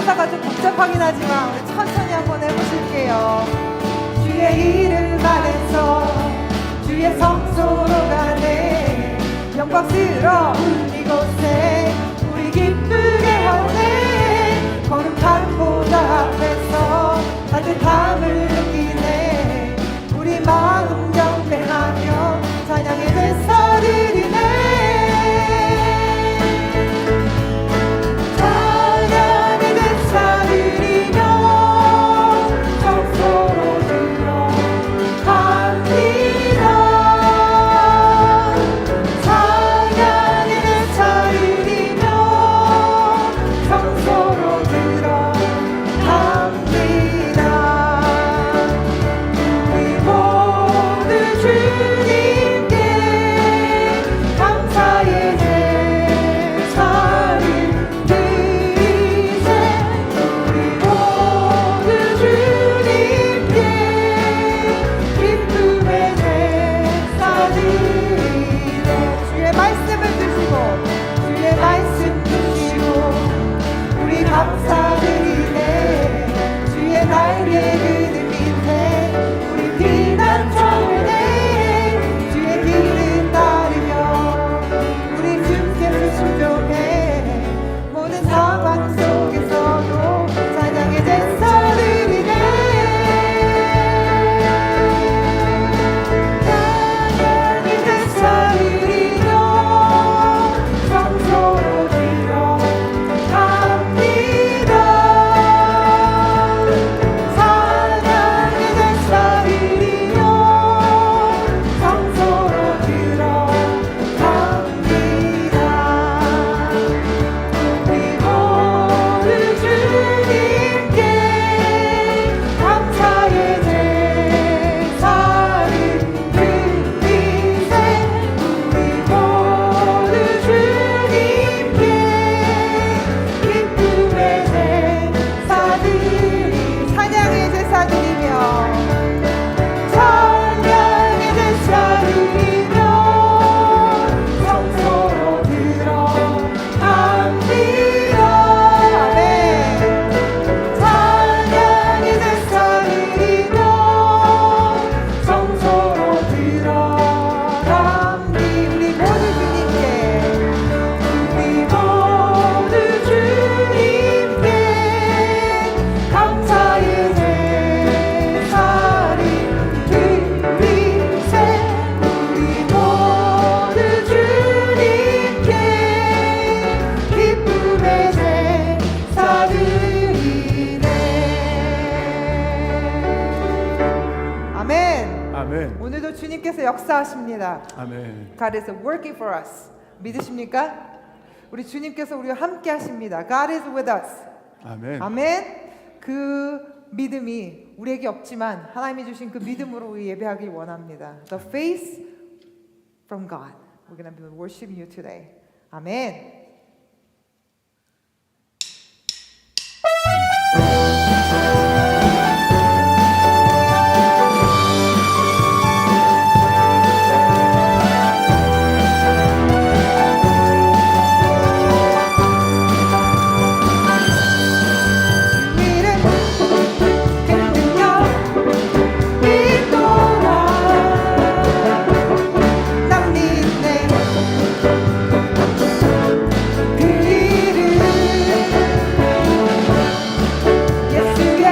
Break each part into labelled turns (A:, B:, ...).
A: 가사가 좀 복잡하긴 하지만 우리 천천히 한번 해보실게요. 주의 이름 안에서 주의 성소로 가네. 영광스러운 이곳에 우리 기쁘게 하네. 거룩함보다 앞에서 따뜻함을 느끼네. 우리 마음 경배하며 찬양의 제사 드리네. 오늘도 주님께서 역사하십니다.
B: 아멘.
A: God is working for us. 믿으십니까? 우리 주님께서 우리와 함께 하십니다. God is with us.
B: 아멘.
A: 아멘. 그 믿음이 우리에게 없지만 하나님이 주신 그 믿음으로 우리 예배하길 원합니다. The faith from God. We're going to be worshiping you today. 아멘. 예수의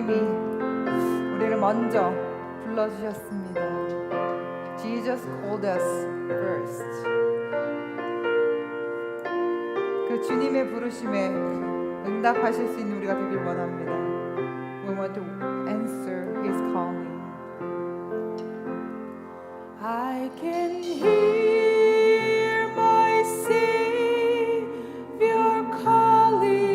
A: 하나님이 우리를 먼저 불러주셨습니다. Jesus called us first. 그 주님의 부르심에 응답하실 수 있는 우리가 되길 원합니다. We want to answer His calling.
B: I can hear my Savior calling.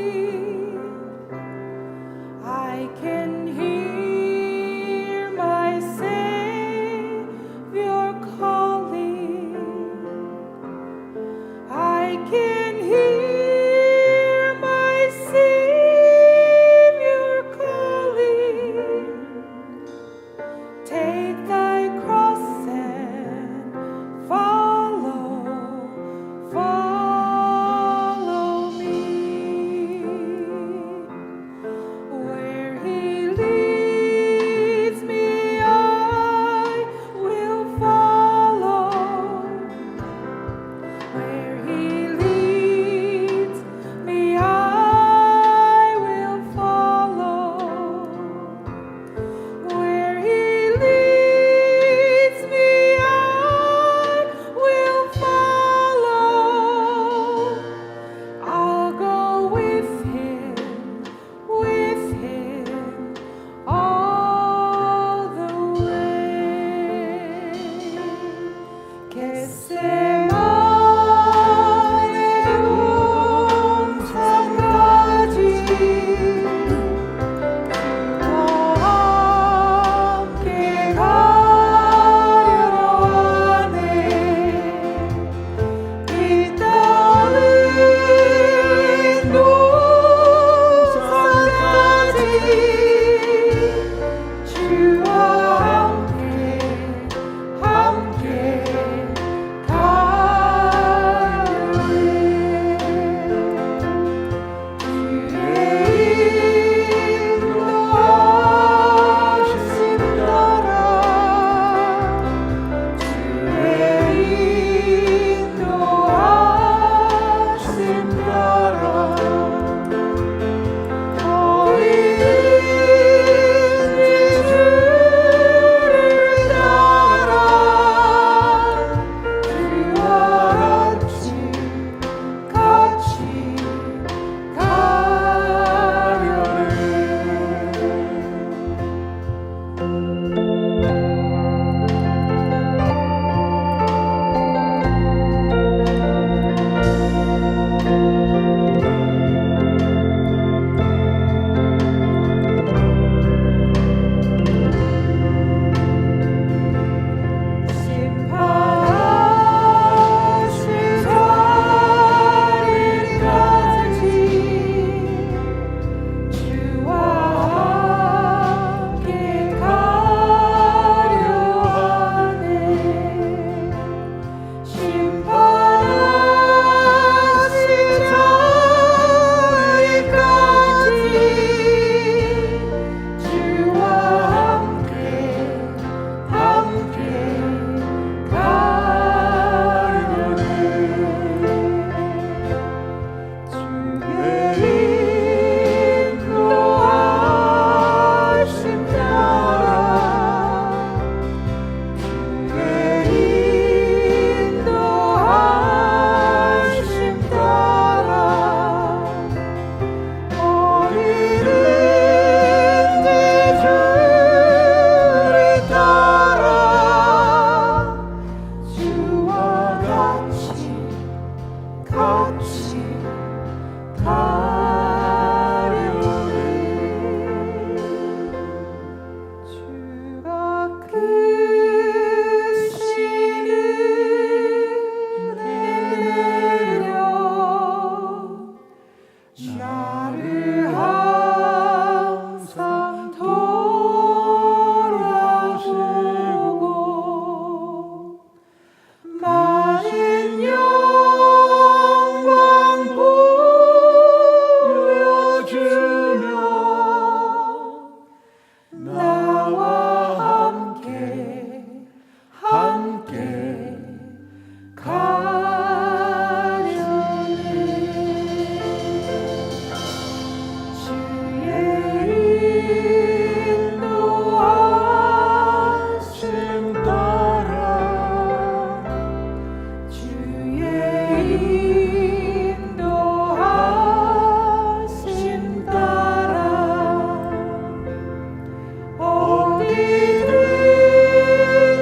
B: I can hear my Savior calling. I can hear my Savior calling. Take thy cross and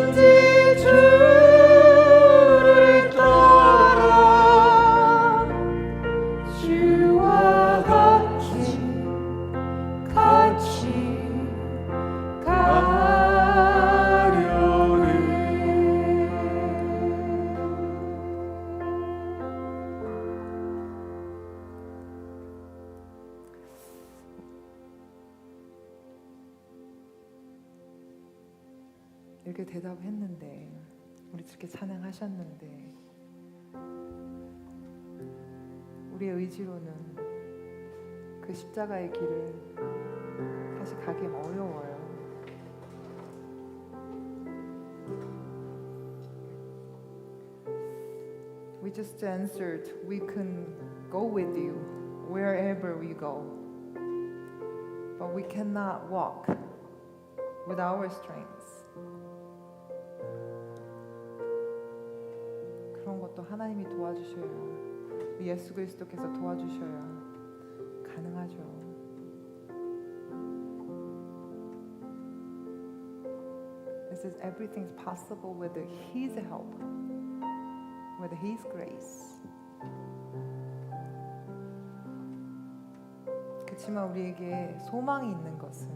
B: 어디든지 주를 따라 주와 같이
A: 이렇게 대답했는데 우리 이렇게 찬양하셨는데 우리의 의지로는 그 십자가의 길을 다시 가기 어려워요. We just answered, we can go with you wherever we go, but we cannot walk with our strengths. 그런 것도 하나님이 도와주셔야, 예수 그리스도께서 도와주셔야 가능하죠. This is everything's possible with His help, with His grace. 그렇지만 우리에게 소망이 있는 것은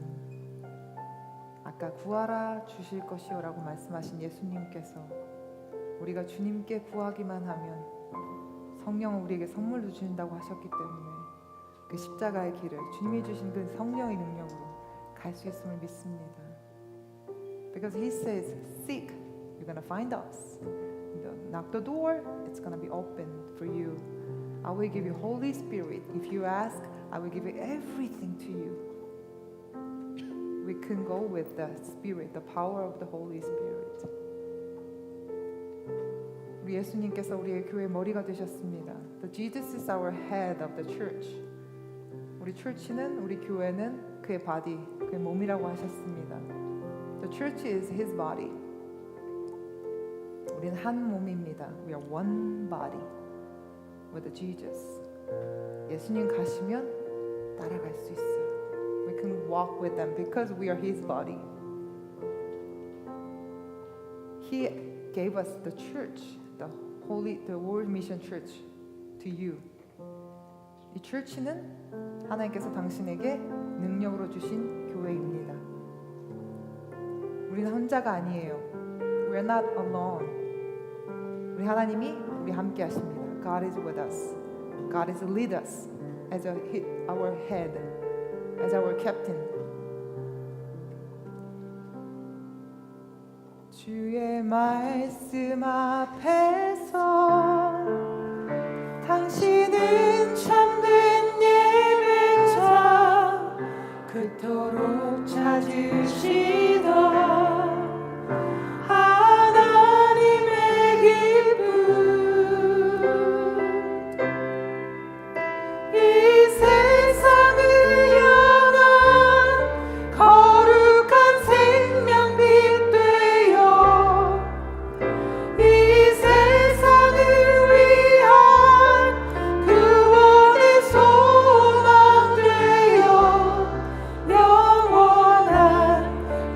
A: 아까 구하라 주실 것이요라고 말씀하신 예수님께서 우리가 주님께 구하기만 하면 성령을 우리에게 선물로 주신다고 하셨기 때문에 그 십자가의 길을 주님이 주신 그 성령의 능력으로 갈 수 있음을 믿습니다. Because He says, seek, you're gonna find us. Knock the door, it's gonna be open for you. I will give you Holy Spirit. If you ask, I will give you everything to you. We can go with the Spirit, the power of the Holy Spirit. 우리 예수님께서 우리의 교회의 머리가 되셨습니다. The Jesus is our head of the church. 우리 church는, 우리 교회는 그의 body, 그의 몸이라고 하셨습니다. The church is His body. 우리는 한 몸입니다. We are one body with Jesus. 예수님 가시면 따라갈 수 있어요. We can walk with them because we are His body. He gave us the church, the World Mission Church, to you. 이 church는 하나님께서 당신에게 능력으로 주신 교회입니다. 우리는 혼자가 아니에요. We are not alone. 우리 하나님이 우리 함께 하십니다. God is with us. God is lead us as our head, as our captain. 주의 말씀 앞에서 당신은 참된 예배자 그토록 찾으시던 하나님의 기쁨 이 세상을 향한 거룩한 생명빛 되어 이 세상을 위한 구원의 소망 되어 영원한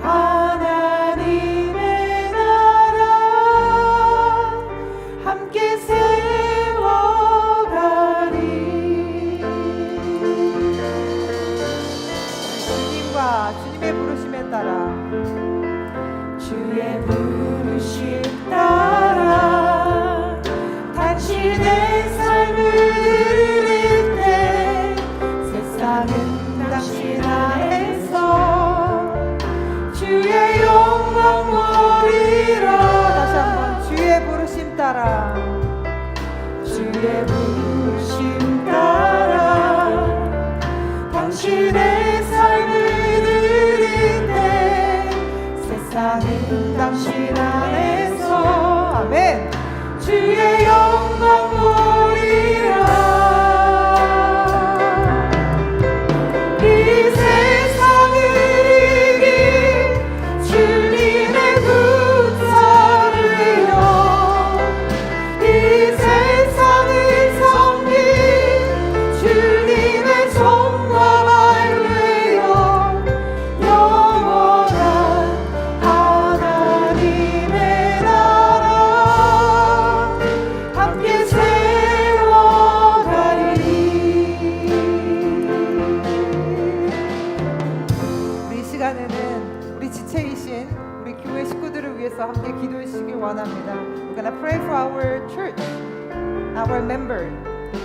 A: 하나님의 나라 함께 세워가리. 주님과 주님의 부르심에 따라 주의 부르심 따라 당신의 삶을 드릴 때 세상은 당신 안에서 주의 영광 보리라. 다시 한번 주의 부르심 따라 주의 부르심 따라 당신의 삶을 드릴 때 세상은 당신 안에서 아멘 주의 영광 보리라. 이 세상을 이긴 주님의 군사를요 이 세상을 섬긴 주님의 손과 발을 우리 지체이신 우리 교회 식구들을 위해서 함께 기도해 주시길 원합니다. We're gonna pray for our church, our member.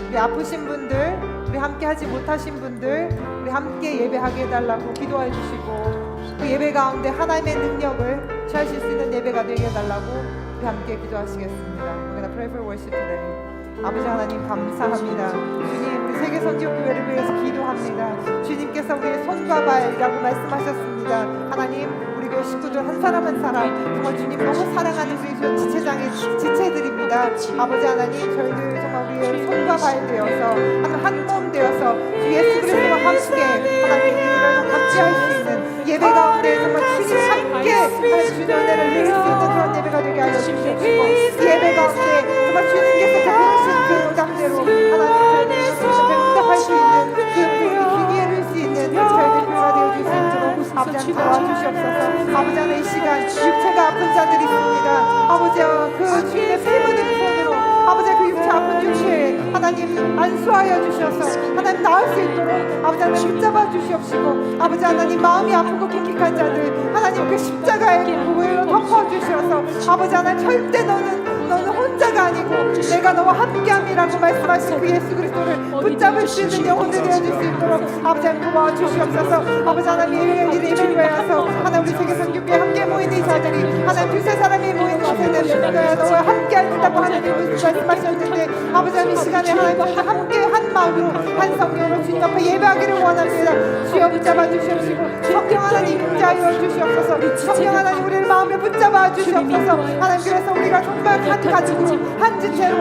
A: 우리 아프신 분들, 우리 함께 하지 못하신 분들, 우리 함께 예배하게 해달라고 기도해 주시고 그 예배 가운데 하나님의 능력을 취하실 수 있는 예배가 되게 해달라고 우리 함께 기도하시겠습니다. We're gonna pray for worship today. 아버지 하나님 감사합니다. 주님 우리 세계선교교회를 위해서 기도합니다. 주님께서 우리의 손과 발이라고 말씀하셨습니다. 하나님 우리 교회 식구들 한 사람 한 사람 정말 주님 너무 사랑하는 우리 교회 지체장의 지체들입니다. 아버지 하나님 저희들 정말 우리의 손과 발 되어서 한 몸 되어서 주 예수 그리스도와 함께 하나님 우리를 같이 할 수 있는 예배 가운데 정말 주님 함께 하나님 주의 은혜를 누릴 수 있는 그런 예배가 되게 하여 주시옵시고 이 예배 가운데 정말 주님께서 베푸신 그 응답대로 하나님 저희들 응답할 수 있는 그 귀기에 이룰 수 있는 저희들 교회가 되어줄 수 있도록 아버지 도와주시옵소서. 아버지 하나님 이 시간 육체가 아픈 자들이 있습니다. 아버지와 그 주님의 피묻은 손으로 아버지 그 육체 아픈 육체에 하나님 안수하여 주셔서 하나님 나을 수 있도록 아버지 하나님 붙잡아 주시옵시고 아버지 하나님 마음이 아프고 킹킹한 자들 하나님 그 십자가의 보혈로 덮어주셔서 아버지 하나님 절대 너는 혼자가 아니고 내가 너와 함께함이라고 말씀하신 그 예수 그리스도를 붙잡을 수 있는 영혼들 되어줄 수 있도록 아버지 하나님 도와주시옵소서. 아버지 하나님 예배를 위하여서 하나님 우리 세계선교회 함께 모인 이 자들이 하나님 두세 사람이 모인 곳에는 너와 함께 하신다고 하나님 말씀하셨는데 아버지 하나님 이 시간에 하나님 함께 한 마음으로 한 성령으로 주님 앞에 예배하기를 원합니다. 주여 붙잡아 주시옵시고 성령 하나님 임재하여 주시옵소서. 성령 하나님 우리를 마음에 붙잡아 주시옵소서. 하나님 그래서 우리가 정말 한 가족으로 한 지체로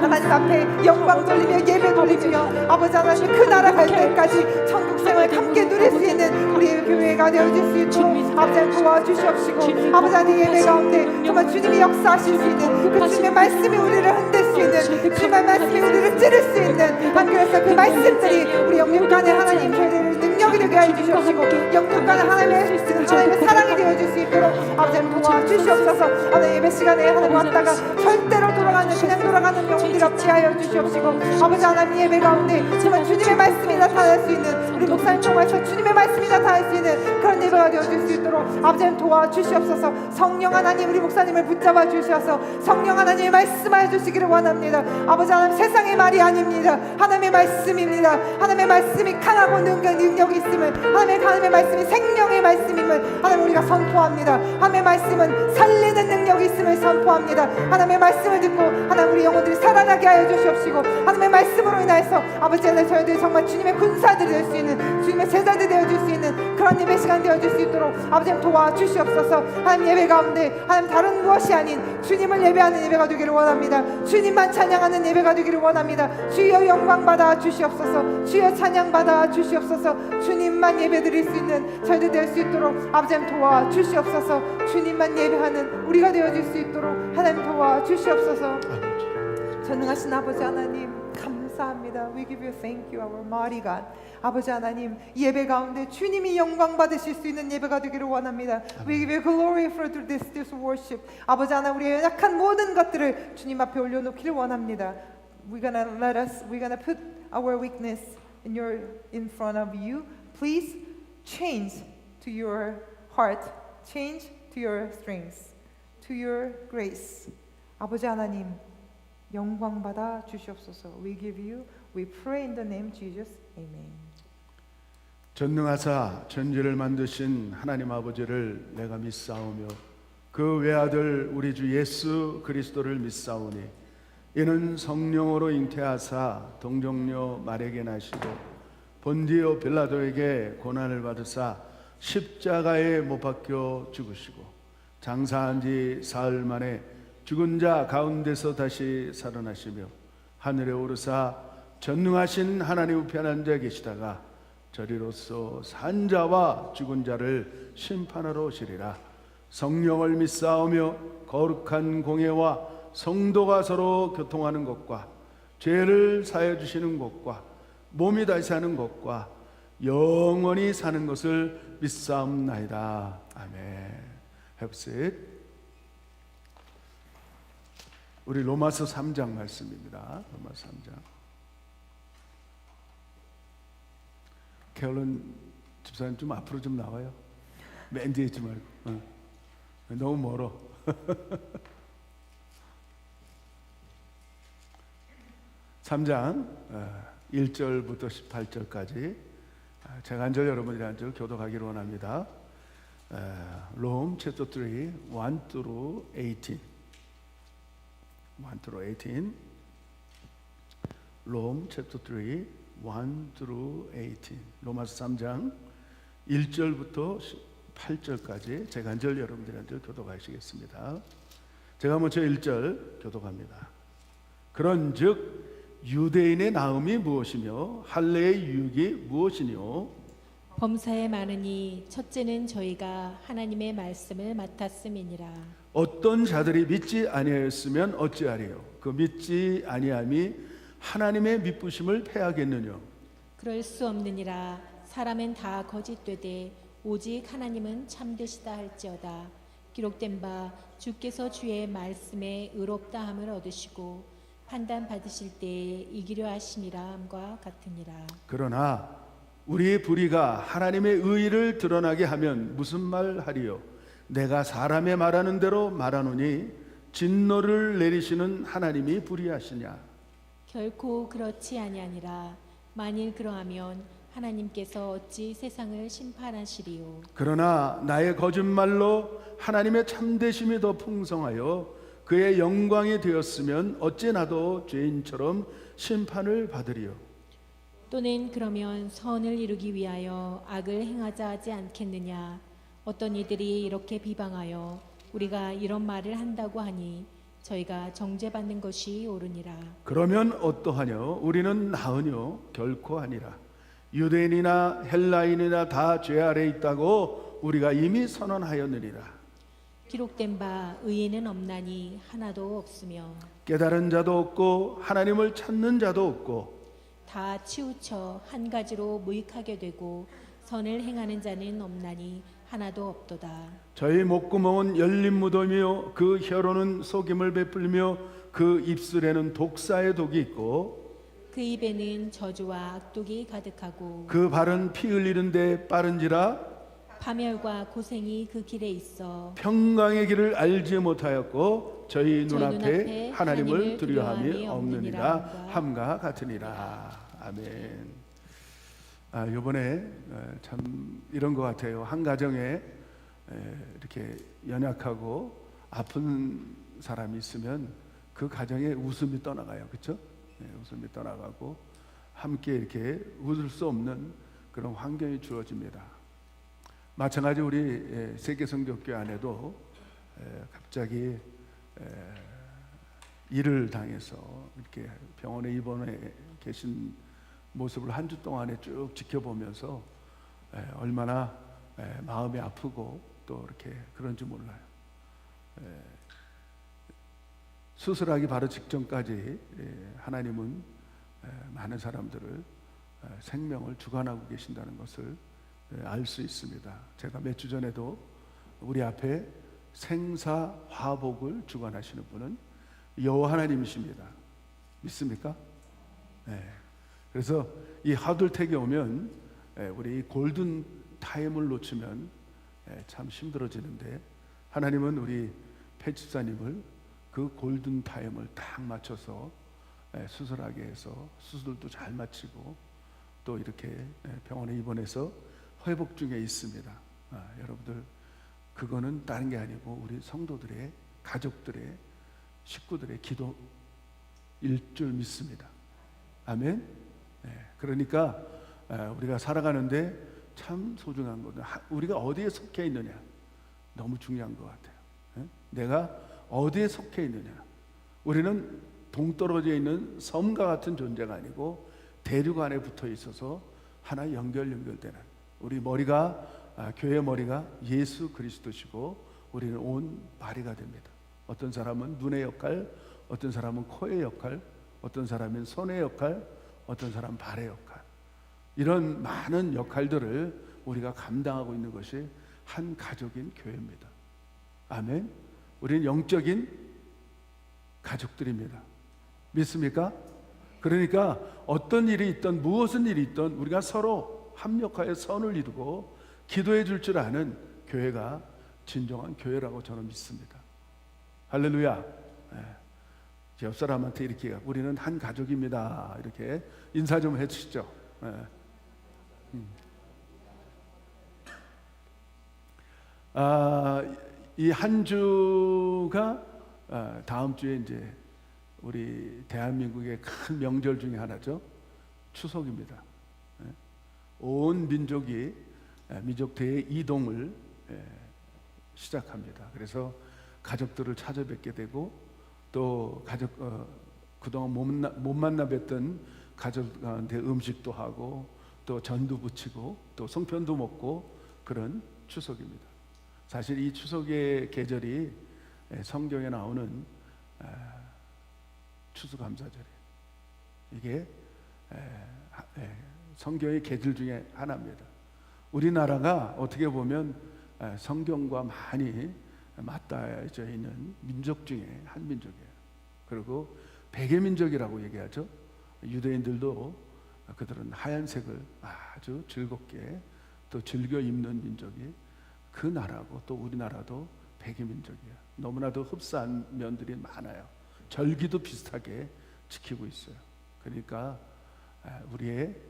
A: 하나님 앞에 영광 돌리며 예배 돌리며 아버지 하나님 그 나라 갈 때까지 천국 생활 함께 누릴 수 있는 우리의 교회가 되어질 수 있도록 아버지 하나님 도와주시옵시고 아버지 하나님 예배 가운데 정말 주님이 역사하실 수 있는 그 주님의 말씀이 우리를 흔들 수 있는 주님의 말씀이 우리를 찌를 수 있는 그래서 그 말씀들이 우리 영육 간에 하나님 저희를 능력이 되게 해주시옵시고 영육 간에 하나님의 사랑이 되어줄 수 있도록 아버지 하나님 도와주시옵소서. 오늘 예배 시간에 하나님 왔다가 절대로 그냥 돌아가는 영혼들 없지 하여 주시옵시고 아버지 하나님 예배 가운데 정말 주님의 말씀이 나타날 수 있는 우리 목사님 통해서 주님의 말씀이 나타날 수 있는 그런 예배가 되어줄 수 있도록 아버지 하나님 도와주시옵소서. 성령 하나님 우리 목사님을 붙잡아 주셔서 성령 하나님의 말씀하여 주시기를 원합니다. 아버지 하나님 세상의 말이 아닙니다. 하나님의 말씀입니다. 하나님의 말씀이 강하고 능력이 있음을 하나님의 말씀이 생명의 말씀임을 하나님 우리가 선포합니다. 하나님의 말씀은 살리는 능력이 있음을 선포합니다. 하나님의 말씀을 듣고 하나님 우리 영혼들이 살아나게 하여 주시옵시고 하나님의 말씀으로 인하여서 아버지 하나님 저희들이 정말 주님의 군사들이 될 수 있는 주님의 제자들이 되어줄 수 있는 그런 예배 시간 되어줄 수 있도록 아버지 하나님 도와주시옵소서. 하나님 예배 가운데 하나님 다른 무엇이 아닌 주님을 예배하는 예배가 되기를 원합니다. 주님만 찬양하는 예배가 되기를 원합니다. 주여 영광 받아 주시옵소서. 주여 찬양 받아 주시옵소서. 주님만 예배드릴 수 있는 저희들 될 수 있도록 아버지 하나님 도와주시옵소서. 주님만 예배하는 우리가 되어줄 수 있도록 하나님 도와주시옵소서. 전능하신 아버지 하나님 감사합니다. We give you thank you, our mighty God. 아버지 하나님 예배 가운데 주님이 영광 받으실 수 있는 예배가 되기를 원합니다. We give you glory for this worship. 아버지 하나님 우리의 약한 모든 것들을 주님 앞에 올려놓기를 원합니다. We're gonna put our weakness in front of you. Please change to your heart, change to your strength, to your grace. 아버지 하나님 영광 받아 주시옵소서. We give you, we pray in the name of Jesus. Amen.
C: 전능하사 천지를 만드신 하나님 아버지를 내가 믿사오며 그 외아들 우리 주 예수 그리스도를 믿사오니 이는 성령으로 잉태하사 동정녀 마리아에게 나시고 본디오 빌라도에게 고난을 받으사 십자가에 못 박혀 죽으시고 장사한 지 사흘 만에 죽은 자 가운데서 다시 살아나시며 하늘에 오르사 전능하신 하나님 우편에 앉아 계시다가 저리로서 산 자와 죽은 자를 심판하러 오시리라. 성령을 믿사오며 거룩한 공예와 성도가 서로 교통하는 것과 죄를 사해 주시는 것과 몸이 다시 사는 것과 영원히 사는 것을 믿사옵나이다. 아멘. Have said. 우리 로마서 3장 말씀입니다. 로마서 3장. 캐롤은 집사님 좀 앞으로 좀 나와요. 맨 뒤에 있지 말고. 너무 멀어. 3장 1절부터 18절까지 제가 한 절 여러분들이 한 절 교독하기를 원합니다. 롬 챕터 3 1 through 18 1 through 18 롬 챕터 3 1 through 18 로마서 3장 1절부터 8절까지 제가 한 절 여러분들이 한 절 교독하시겠습니다. 제가 먼저 1절 교독합니다. 그런즉 유대인의 나음이 무엇이며 할례의 유익이 무엇이뇨?
B: 범사에 많으니 첫째는 저희가 하나님의 말씀을 맡았음이니라.
C: 어떤 자들이 믿지 아니하였으면 어찌하리요? 그 믿지 아니함이 하나님의 믿부심을 패하겠느뇨?
B: 그럴 수 없느니라. 사람은 다 거짓되되 오직 하나님은 참되시다 할지어다. 기록된 바 주께서 주의 말씀에 의롭다 함을 얻으시고 판단 받으실 때에 이기려 하심이라 함과 같으니라.
C: 그러나 우리의 불의가 하나님의 의의를 드러나게 하면 무슨 말 하리요? 내가 사람의 말하는 대로 말하노니 진노를 내리시는 하나님이 불의하시냐?
B: 결코 그렇지 아니하니라. 만일 그러하면 하나님께서 어찌 세상을 심판하시리요?
C: 그러나 나의 거짓말로 하나님의 참되심이 더 풍성하여 그의 영광이 되었으면 어찌 나도 죄인처럼 심판을 받으리요?
B: 또는 그러면 선을 이루기 위하여 악을 행하자 하지 않겠느냐? 어떤 이들이 이렇게 비방하여 우리가 이런 말을 한다고 하니 저희가 정죄받는 것이 옳으니라.
C: 그러면 어떠하뇨? 우리는 나으뇨? 결코 아니라. 유대인이나 헬라인이나 다 죄 아래 있다고 우리가 이미 선언하였느니라.
B: 기록된 바 의인은 없나니 하나도 없으며
C: 깨달은 자도 없고 하나님을 찾는 자도 없고
B: 다 치우쳐 한 가지로 무익하게 되고 선을 행하는 자는 없나니 하나도 없도다.
C: 저희 목구멍은 열린 무덤이요 그 혀로는 속임을 베풀며 그 입술에는 독사의 독이 있고
B: 그 입에는 저주와 악독이 가득하고
C: 그 발은 피 흘리는데 빠른지라
B: 파멸과 고생이 그 길에 있어
C: 평강의 길을 알지 못하였고 저희
B: 저희
C: 눈앞에
B: 눈앞에
C: 하나님을
B: 하나님을
C: 두려워함이
B: 두려워함이
C: 없느니라
B: 없느니라
C: 함과 같으니라. 아멘. 이번에 참 이런 것 같아요. 한 가정에 이렇게 연약하고 아픈 사람이 있으면 그 가정에 웃음이 떠나가요. 그렇죠? 웃음이 떠나가고 함께 이렇게 웃을 수 없는 그런 환경이 주어집니다. 마찬가지 우리 세계성교회 안에도 갑자기 일을 당해서 이렇게 병원에 입원해 계신 모습을 한 주 동안에 쭉 지켜보면서 얼마나 마음이 아프고 또 이렇게 그런지 몰라요. 수술하기 바로 직전까지 하나님은 많은 사람들을 생명을 주관하고 계신다는 것을 알 수 있습니다. 제가 몇 주 전에도 우리 앞에 생사화복을 주관하시는 분은 여호와 하나님이십니다. 믿습니까? 네. 그래서 이 하둘택에 오면 우리 골든 타임을 놓치면 참 힘들어지는데 하나님은 우리 폐집사님을 그 골든 타임을 딱 맞춰서 수술하게 해서 수술도 잘 마치고 또 이렇게 병원에 입원해서 회복 중에 있습니다. 여러분들 그거는 다른 게 아니고 우리 성도들의 가족들의 식구들의 기도일 줄 믿습니다. 아멘. 그러니까 우리가 살아가는데 참 소중한 거는 우리가 어디에 속해 있느냐 너무 중요한 것 같아요. 내가 어디에 속해 있느냐. 우리는 동떨어져 있는 섬과 같은 존재가 아니고 대륙 안에 붙어 있어서 하나 연결되는 우리 머리가 교회 머리가 예수 그리스도시고 우리는 온 바리가 됩니다. 어떤 사람은 눈의 역할, 어떤 사람은 코의 역할, 어떤 사람은 손의 역할, 어떤 사람은 발의 역할. 이런 많은 역할들을 우리가 감당하고 있는 것이 한 가족인 교회입니다. 아멘. 우리는 영적인 가족들입니다. 믿습니까? 그러니까 어떤 일이 있든 무엇은 일이 있든 우리가 서로 합력하여 선을 이루고 기도해 줄 줄 아는 교회가 진정한 교회라고 저는 믿습니다. 할렐루야. 제 옆 사람한테 이렇게 우리는 한 가족입니다. 이렇게 인사 좀 해주시죠. 이 한 주가 다음 주에 이제 우리 대한민국의 큰 명절 중에 하나죠. 추석입니다. 온 민족이 민족 대이동을 시작합니다. 그래서 가족들을 찾아뵙게 되고 또 가족 그동안 못 만나 뵀던 가족한테 음식도 하고 또 전도 부치고 또 송편도 먹고 그런 추석입니다. 사실 이 추석의 계절이 성경에 나오는 추수감사절이에요. 이게 성경의 계절 중에 하나입니다. 우리나라가 어떻게 보면 성경과 많이 맞닿아져 있는 민족 중에 한 민족이에요. 그리고 백의 민족이라고 얘기하죠. 유대인들도 그들은 하얀색을 아주 즐겁게 또 즐겨 입는 민족이 그 나라고 또 우리나라도 백의 민족이에요. 너무나도 흡사한 면들이 많아요. 절기도 비슷하게 지키고 있어요. 그러니까 우리의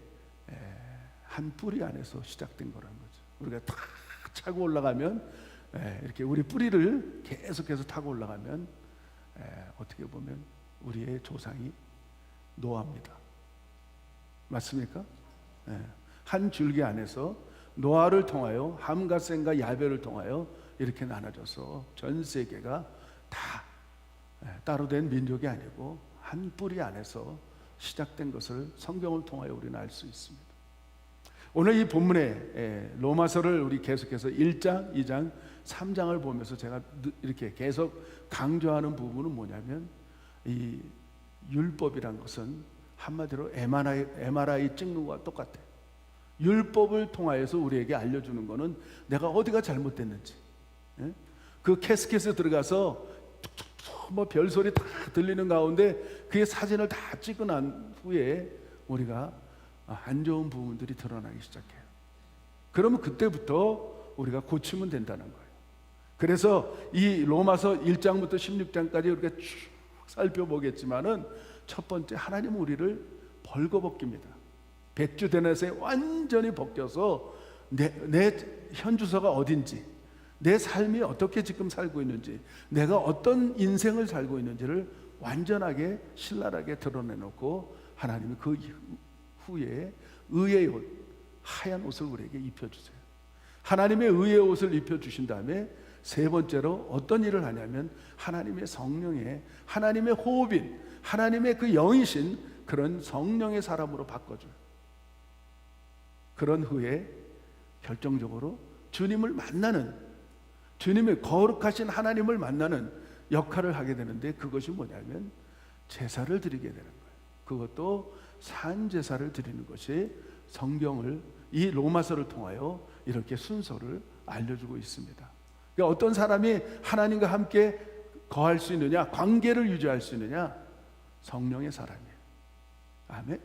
C: 한 뿌리 안에서 시작된 거라는 거죠. 우리가 탁 차고 올라가면 이렇게 우리 뿌리를 계속해서 타고 올라가면 어떻게 보면 우리의 조상이 노아입니다. 맞습니까? 한 줄기 안에서 노아를 통하여 함과 셈과 야벨을 통하여 이렇게 나눠져서 전 세계가 다 따로 된 민족이 아니고 한 뿌리 안에서 시작된 것을 성경을 통하여 우리는 알 수 있습니다. 오늘 이 본문에 로마서를 우리 계속해서 1장, 2장, 3장을 보면서 제가 이렇게 계속 강조하는 부분은 뭐냐면 이 율법이란 것은 한마디로 MRI 찍는 것과 똑같아요. 율법을 통하여서 우리에게 알려주는 것은 내가 어디가 잘못됐는지, 그 캐스켓에 들어가서 뭐 별소리 다 들리는 가운데 그의 사진을 다 찍고 난 후에 우리가 안 좋은 부분들이 드러나기 시작해요. 그러면 그때부터 우리가 고치면 된다는 거예요. 그래서 이 로마서 1장부터 16장까지 우리가 쭉 살펴보겠지만은 첫 번째, 하나님은 우리를 벌거벗깁니다. 백주대낮에 완전히 벗겨서 내 현주소가 어딘지, 내 삶이 어떻게 지금 살고 있는지, 내가 어떤 인생을 살고 있는지를 완전하게 신랄하게 드러내놓고 하나님이 그 후에 의의 옷, 하얀 옷을 우리에게 입혀주세요. 하나님의 의의 옷을 입혀주신 다음에 세 번째로 어떤 일을 하냐면 하나님의 성령의, 하나님의 호흡인, 하나님의 그 영이신 그런 성령의 사람으로 바꿔줘요. 그런 후에 결정적으로 주님을 만나는, 주님의 거룩하신 하나님을 만나는 역할을 하게 되는데, 그것이 뭐냐면 제사를 드리게 되는 거예요. 그것도 산제사를 드리는 것이 성경을, 이 로마서를 통하여 이렇게 순서를 알려주고 있습니다. 그러니까 어떤 사람이 하나님과 함께 거할 수 있느냐, 관계를 유지할 수 있느냐? 성령의 사람이에요. 아멘.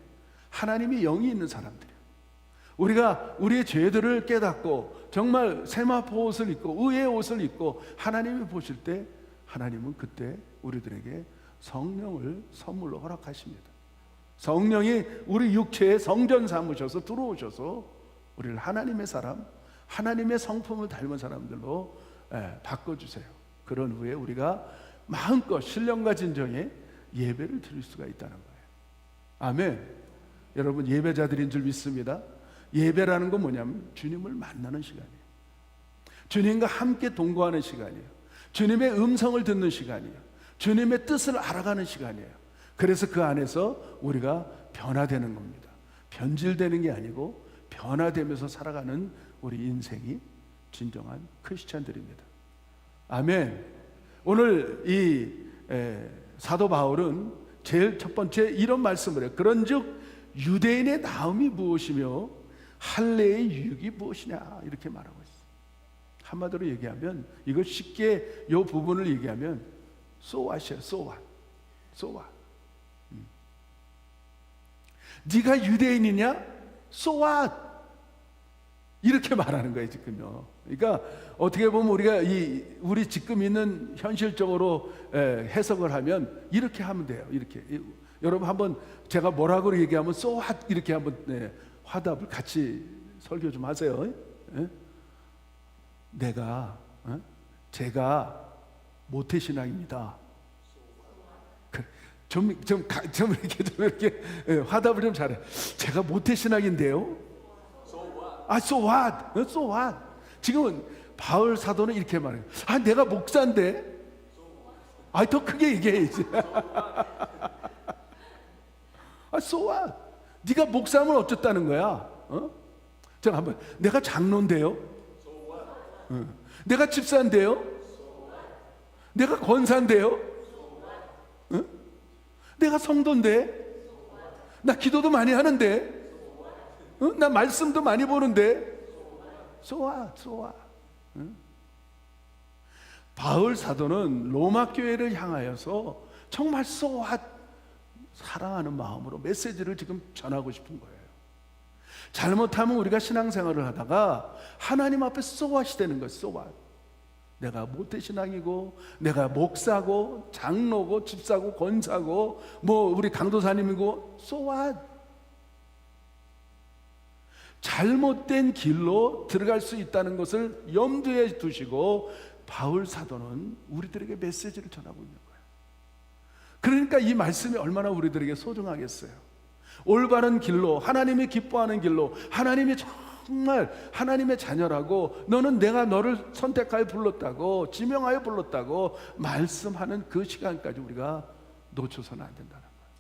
C: 하나님이 영이 있는 사람들이에요. 우리가 우리의 죄들을 깨닫고 정말 세마포 옷을 입고 의의 옷을 입고 하나님이 보실 때, 하나님은 그때 우리들에게 성령을 선물로 허락하십니다. 성령이 우리 육체에 성전 삼으셔서 들어오셔서 우리를 하나님의 사람, 하나님의 성품을 닮은 사람들로 바꿔주세요. 그런 후에 우리가 마음껏 신령과 진정의 예배를 드릴 수가 있다는 거예요. 아멘. 여러분, 예배자들인 줄 믿습니다. 예배라는 건 뭐냐면 주님을 만나는 시간이에요. 주님과 함께 동거하는 시간이에요. 주님의 음성을 듣는 시간이에요. 주님의 뜻을 알아가는 시간이에요. 그래서 그 안에서 우리가 변화되는 겁니다. 변질되는 게 아니고 변화되면서 살아가는 우리 인생이 진정한 크리스찬들입니다. 아멘. 오늘 이 사도 바울은 제일 첫 번째 이런 말씀을 해요. 그런즉 유대인의 나음이 무엇이며 할례의 유익이 무엇이냐, 이렇게 말하고 있어요. 한마디로 얘기하면, 이거 쉽게 이 부분을 얘기하면 so what이에요. so what, so what. 네가 유대인이냐? so what. 이렇게 말하는 거예요 지금요. 그러니까 어떻게 보면 우리가 우리 지금 있는 현실적으로 해석을 하면 이렇게 하면 돼요. 이렇게 여러분 한번 제가 뭐라고 얘기하면 so what 이렇게 한번 화답을 같이 설교 좀 하세요. 제가 모태신앙입니다. 좀 이렇게 화답을 좀 잘해. 제가 모태신앙인데요. so what? so what? 지금은 바울 사도는 이렇게 말해요. 내가 목사인데. 더 크게 얘기해야지. so what? 네가 목사면 어쨌다는 거야? 자, 한번 내가 장로인데요. 내가 집사인데요. 내가 권사인데요. 내가 성도인데. 나 기도도 많이 하는데. 나 말씀도 많이 보는데. so what? 바울 사도는 로마 교회를 향하여서 정말 so what? 사랑하는 마음으로 메시지를 지금 전하고 싶은 거예요. 잘못하면 우리가 신앙생활을 하다가 하나님 앞에 so what이 되는 거예요. so what? 내가 모태신앙이고 내가 목사고 장로고 집사고 권사고 우리 강도사님이고 so what? 잘못된 길로 들어갈 수 있다는 것을 염두에 두시고 바울 사도는 우리들에게 메시지를 전하고 있는 거예요. 그러니까 이 말씀이 얼마나 우리들에게 소중하겠어요. 올바른 길로, 하나님이 기뻐하는 길로, 하나님이 정말 하나님의 자녀라고, 너는 내가 너를 선택하여 불렀다고, 지명하여 불렀다고 말씀하는 그 시간까지 우리가 놓쳐서는 안 된다는 거예요.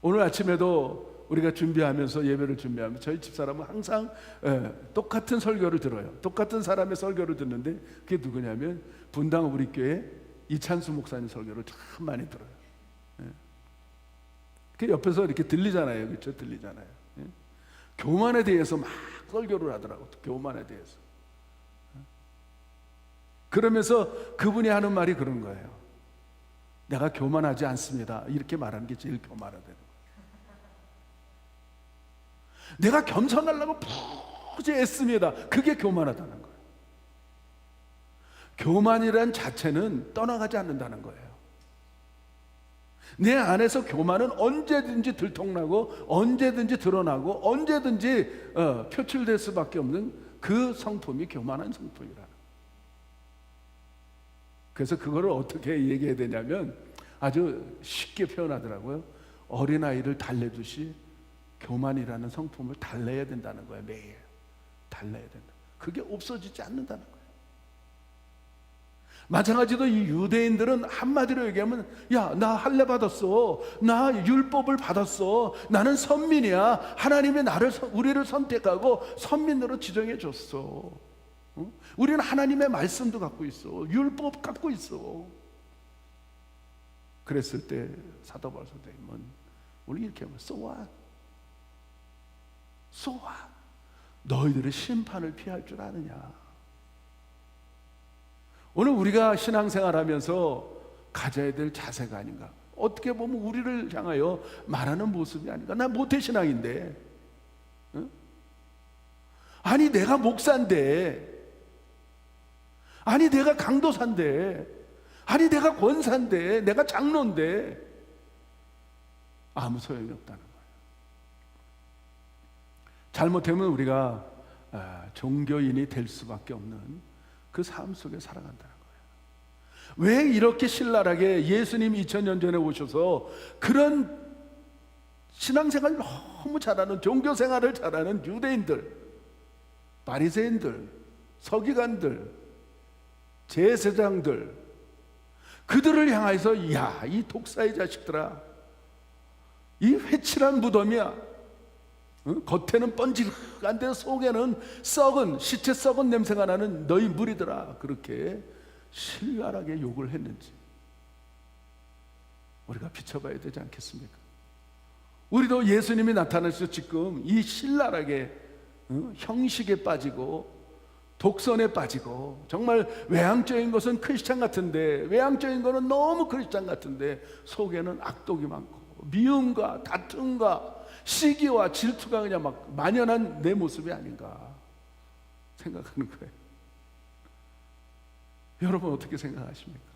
C: 오늘 아침에도 우리가 준비하면서, 예배를 준비하면서 저희 집사람은 항상 똑같은 설교를 들어요. 똑같은 사람의 설교를 듣는데 그게 누구냐면 분당 우리 교회 이찬수 목사님 설교를 참 많이 들어요. 그 옆에서 이렇게 들리잖아요. 그렇죠? 들리잖아요. 교만에 대해서 막 설교를 하더라고. 교만에 대해서. 그러면서 그분이 하는 말이 그런 거예요. 내가 교만하지 않습니다. 이렇게 말하는 게 제일 교만하다는 거예요. 내가 겸손하려고 부지 애씁니다. 그게 교만하다는 거예요. 교만이란 자체는 떠나가지 않는다는 거예요. 내 안에서 교만은 언제든지 들통나고 언제든지 드러나고 언제든지 표출될 수밖에 없는 그 성품이 교만한 성품이라는. 그래서 그거를 어떻게 얘기해야 되냐면 아주 쉽게 표현하더라고요. 어린아이를 달래듯이 교만이라는 성품을 달래야 된다는 거예요. 매일 달래야 된다. 그게 없어지지 않는다는 거예요. 마찬가지로 이 유대인들은 한마디로 얘기하면 야, 나 할례 받았어. 나 율법을 받았어. 나는 선민이야. 하나님이 우리를 선택하고 선민으로 지정해 줬어. 우리는 하나님의 말씀도 갖고 있어. 율법 갖고 있어. 그랬을 때 사도 바울 선생님은 우리 이렇게 하면 so what? so what? 너희들의 심판을 피할 줄 아느냐? 오늘 우리가 신앙생활하면서 가져야 될 자세가 아닌가? 어떻게 보면 우리를 향하여 말하는 모습이 아닌가? 나 모태신앙인데, 아니 내가 목사인데, 아니 내가 강도사인데, 아니 내가 권사인데, 내가 장로인데 아무 소용이 없다는 거예요. 잘못하면 우리가 종교인이 될 수밖에 없는 그 삶 속에 살아간다는 거예요. 왜 이렇게 신랄하게 예수님 2000년 전에 오셔서 그런 신앙생활 너무 잘하는, 종교생활을 잘하는 유대인들, 바리새인들, 서기관들, 제사장들, 그들을 향해서 야, 이 독사의 자식들아, 이 회칠한 무덤이야, 겉에는 번지르한데 속에는 썩은, 시체 썩은 냄새가 나는 너희 무리들아, 그렇게 신랄하게 욕을 했는지 우리가 비춰봐야 되지 않겠습니까? 우리도 예수님이 나타나셔서 지금 이 신랄하게 형식에 빠지고 독선에 빠지고, 정말 외향적인 것은 크리스찬 같은데, 외향적인 것은 너무 크리스찬 같은데 속에는 악독이 많고 미움과 다툼과 시기와 질투가 그냥 막 만연한 내 모습이 아닌가 생각하는 거예요. 여러분 어떻게 생각하십니까?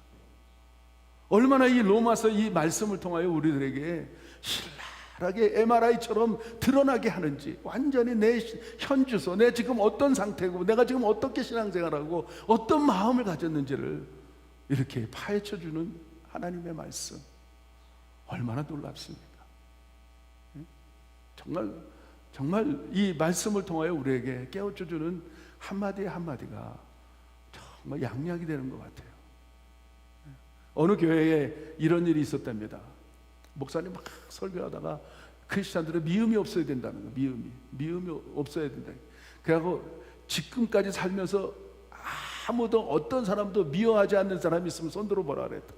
C: 얼마나 이 로마서 이 말씀을 통하여 우리들에게 신랄하게 MRI처럼 드러나게 하는지, 완전히 내 현 주소, 내 지금 어떤 상태고 내가 지금 어떻게 신앙생활하고 어떤 마음을 가졌는지를 이렇게 파헤쳐주는 하나님의 말씀, 얼마나 놀랍습니까? 정말 이 말씀을 통하여 우리에게 깨우쳐주는 한마디 한마디가 정말 양약이 되는 것 같아요. 어느 교회에 이런 일이 있었답니다. 목사님 막 설교하다가 크리스찬들은 미움이 없어야 된다는 거예요. 미움이 없어야 된다. 그래갖고 지금까지 살면서 아무도 어떤 사람도 미워하지 않는 사람이 있으면 손 들어보라 그랬다.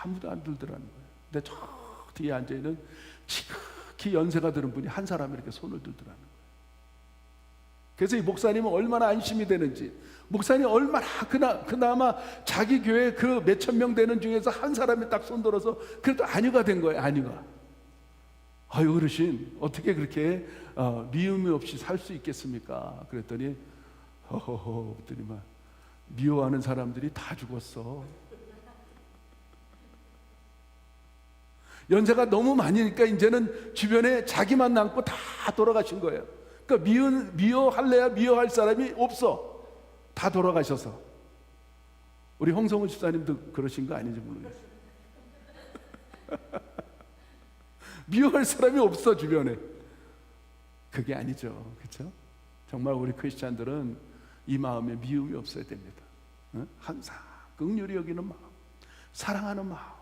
C: 아무도 안 들더라는 거예요. 근데 저 뒤에 앉아있는 지극히 연세가 드는 분이 한 사람이 이렇게 손을 들더라는 거예요. 그래서 이 목사님은 얼마나 안심이 되는지, 목사님이 얼마나 그나마 자기 교회 그 몇천 명 되는 중에서 한 사람이 딱 손들어서 그래도 안위가 된 거예요. 안위가. 아유 어르신 어떻게 그렇게 미움이 없이 살 수 있겠습니까? 그랬더니 허허허 그랬더니만 미워하는 사람들이 다 죽었어. 연세가 너무 많으니까 이제는 주변에 자기만 남고 다 돌아가신 거예요. 그러니까 미워할래야 미워할 사람이 없어. 다 돌아가셔서. 우리 홍성훈 집사님도 그러신 거 아닌지 모르겠어요. 미워할 사람이 없어 주변에. 그게 아니죠, 그렇죠? 정말 우리 크리스찬들은 이 마음에 미움이 없어야 됩니다. 항상 긍휼히 여기는 마음, 사랑하는 마음,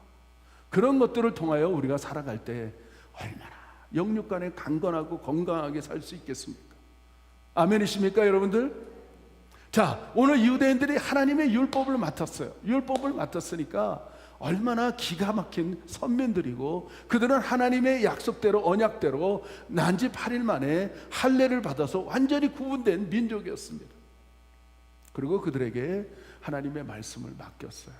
C: 그런 것들을 통하여 우리가 살아갈 때 얼마나 영육간에 강건하고 건강하게 살 수 있겠습니까? 아멘이십니까 여러분들? 자, 오늘 유대인들이 하나님의 율법을 맡았어요. 율법을 맡았으니까 얼마나 기가 막힌 선민들이고, 그들은 하나님의 약속대로 언약대로 난지 8일 만에 할례를 받아서 완전히 구분된 민족이었습니다. 그리고 그들에게 하나님의 말씀을 맡겼어요.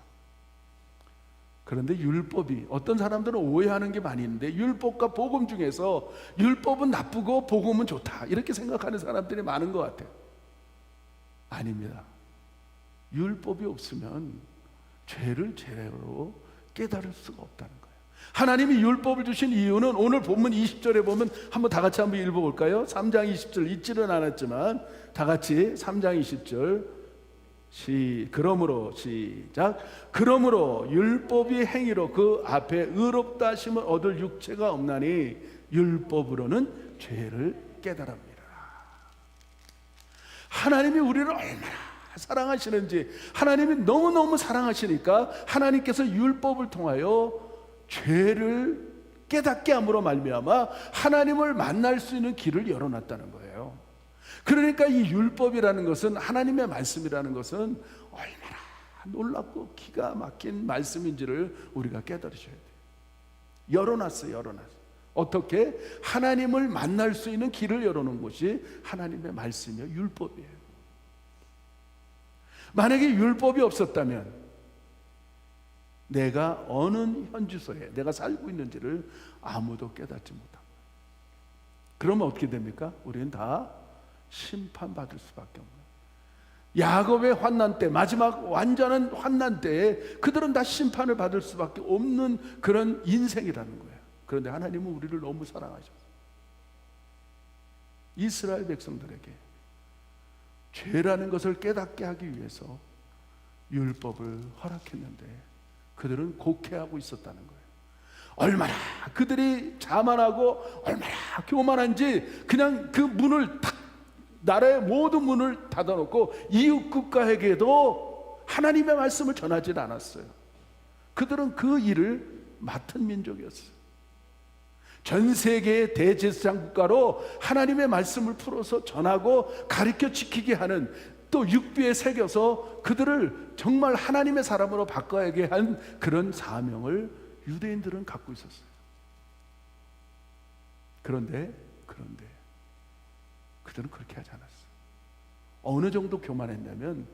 C: 그런데 율법이, 어떤 사람들은 오해하는 게 많이 있는데, 율법과 복음 중에서 율법은 나쁘고 복음은 좋다 이렇게 생각하는 사람들이 많은 것 같아요. 아닙니다. 율법이 없으면 죄를 죄로 깨달을 수가 없다는 거예요. 하나님이 율법을 주신 이유는 오늘 본문 20절에 보면 한번 다 같이 한번 읽어볼까요? 3장 20절 읽지는 않았지만 다 같이 3장 20절 그러므로 시작. 그러므로 율법이 행위로 그 앞에 의롭다 하심을 얻을 육체가 없나니 율법으로는 죄를 깨달습니다. 하나님이 우리를 얼마나 사랑하시는지, 하나님이 너무너무 사랑하시니까 하나님께서 율법을 통하여 죄를 깨닫게 함으로 말미암아 하나님을 만날 수 있는 길을 열어놨다는 거예요. 그러니까 이 율법이라는 것은, 하나님의 말씀이라는 것은 얼마나 놀랍고 기가 막힌 말씀인지를 우리가 깨달으셔야 돼요. 열어놨어요. 어떻게? 하나님을 만날 수 있는 길을 열어놓은 것이 하나님의 말씀이요, 율법이에요. 만약에 율법이 없었다면 내가 어느 현주소에 내가 살고 있는지를 아무도 깨닫지 못합니다. 그러면 어떻게 됩니까? 우리는 다 심판받을 수밖에 없는, 야곱의 환난 때, 마지막 완전한 환난 때에 그들은 다 심판을 받을 수밖에 없는 그런 인생이라는 거예요. 그런데 하나님은 우리를 너무 사랑하셔서 이스라엘 백성들에게 죄라는 것을 깨닫게 하기 위해서 율법을 허락했는데 그들은 곡해하고 있었다는 거예요. 얼마나 그들이 자만하고 얼마나 교만한지, 그냥 그 문을 탁, 나라의 모든 문을 닫아놓고 이웃 국가에게도 하나님의 말씀을 전하지 않았어요. 그들은 그 일을 맡은 민족이었어요. 전 세계의 대제사장 국가로 하나님의 말씀을 풀어서 전하고 가르쳐 지키게 하는, 또 육비에 새겨서 그들을 정말 하나님의 사람으로 바꿔야게 한 그런 사명을 유대인들은 갖고 있었어요. 그런데 그들은 그렇게 하지 않았어요. 어느 정도 교만했냐면,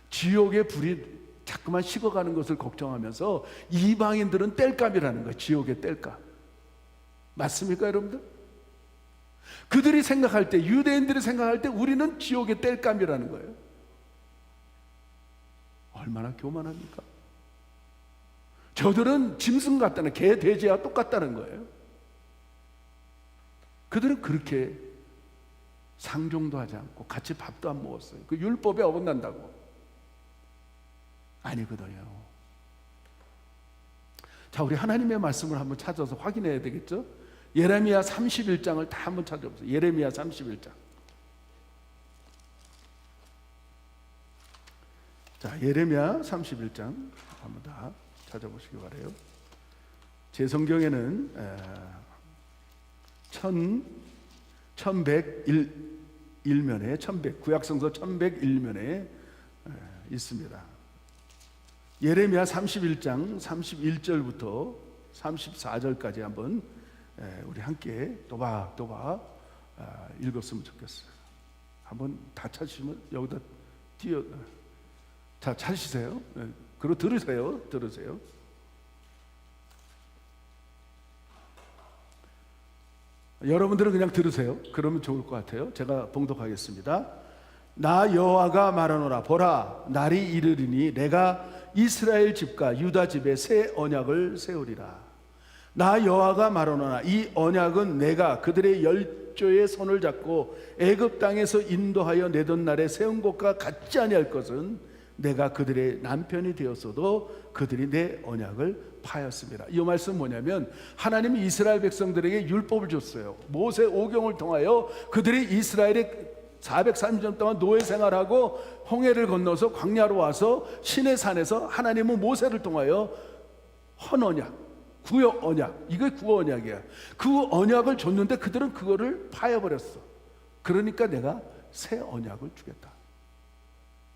C: 지옥의 불이 자꾸만 식어가는 것을 걱정하면서 이방인들은 땔감이라는 거예요. 지옥의 땔감. 맞습니까, 여러분들? 그들이 생각할 때, 유대인들이 생각할 때 우리는 지옥의 땔감이라는 거예요. 얼마나 교만합니까? 저들은 짐승 같다는, 개, 돼지와 똑같다는 거예요. 그들은 그렇게 상종도 하지 않고 같이 밥도 안 먹었어요. 그 율법에 어긋난다고. 아니거든요. 자, 우리 하나님의 말씀을 한번 찾아서 확인해야 되겠죠? 예레미야 31장을 다 한번 찾아보세요. 예레미야 31장. 자, 예레미야 31장 한번 다 찾아보시기 바라요. 제 성경에는 1101면에 구약성서 1101면에 있습니다. 예레미야 31장 31절부터 34절까지 한번 우리 함께 또박또박 읽었으면 좋겠어요. 한번 다 찾으시면 여기다 자, 찾으세요. 그리고 들으세요. 여러분들은 그냥 들으세요. 그러면 좋을 것 같아요. 제가 봉독하겠습니다. 나 여호와가 말하노라. 보라, 날이 이르리니 내가 이스라엘 집과 유다 집에 새 언약을 세우리라. 나 여호와가 말하노라. 이 언약은 내가 그들의 열조의 손을 잡고 애굽 땅에서 인도하여 내던 날에 세운 것과 같지 아니할 것은 내가 그들의 남편이 되었어도 그들이 내 언약을 파였습니다. 이 말씀 뭐냐면 하나님이 이스라엘 백성들에게 율법을 줬어요. 모세 오경을 통하여 그들이 이스라엘의 430년 동안 노예 생활하고 홍해를 건너서 광야로 와서 시내 산에서 하나님은 모세를 통하여 헌언약, 구역 언약, 이게 구어 언약이야. 그 언약을 줬는데 그들은 그거를 파여버렸어. 그러니까 내가 새 언약을 주겠다.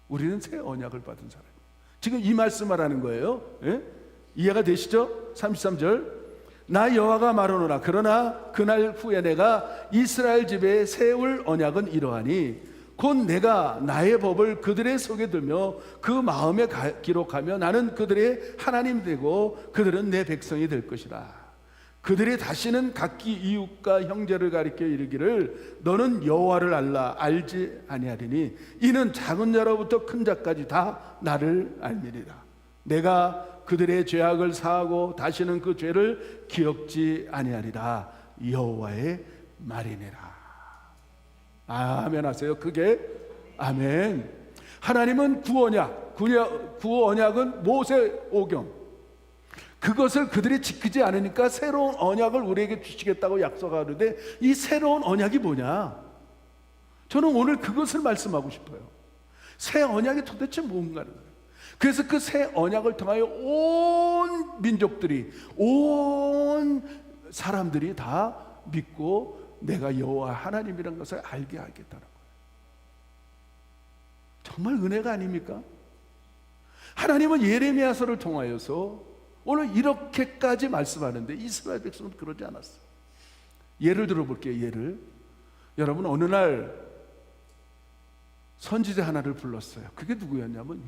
C: 우리는 새 언약을 받은 사람. 지금 이 말씀을 하는 거예요. 예? 이해가 되시죠? 33절. 나 여호와가 말하노라. 그러나 그날 후에 내가 이스라엘 집에 세울 언약은 이러하니 곧 내가 나의 법을 그들의 속에 들며 그 마음에 기록하며 나는 그들의 하나님 되고 그들은 내 백성이 될 것이라. 그들이 다시는 각기 이웃과 형제를 가리켜 이르기를 너는 여호와를 알지 아니하리니 이는 작은 자로부터 큰 자까지 다 나를 알미리라. 내가 그들의 죄악을 사하고 다시는 그 죄를 기억지 아니하리라. 여호와의 말이니라. 아멘 하세요. 그게 아멘. 하나님은 구언약은 모세 오경, 그것을 그들이 지키지 않으니까 새로운 언약을 우리에게 주시겠다고 약속하는데 이 새로운 언약이 뭐냐? 저는 오늘 그것을 말씀하고 싶어요. 새 언약이 도대체 뭔가를. 그래서 그 새 언약을 통하여 온 민족들이, 온 사람들이 다 믿고 내가 여호와 하나님이라는 것을 알게 하겠다는 거예요. 정말 은혜가 아닙니까? 하나님은 예레미야서를 통하여서 오늘 이렇게까지 말씀하는데 이스라엘 백성은 그러지 않았어요. 예를 들어볼게요. 예를. 여러분, 어느 날 선지자 하나를 불렀어요. 그게 누구였냐면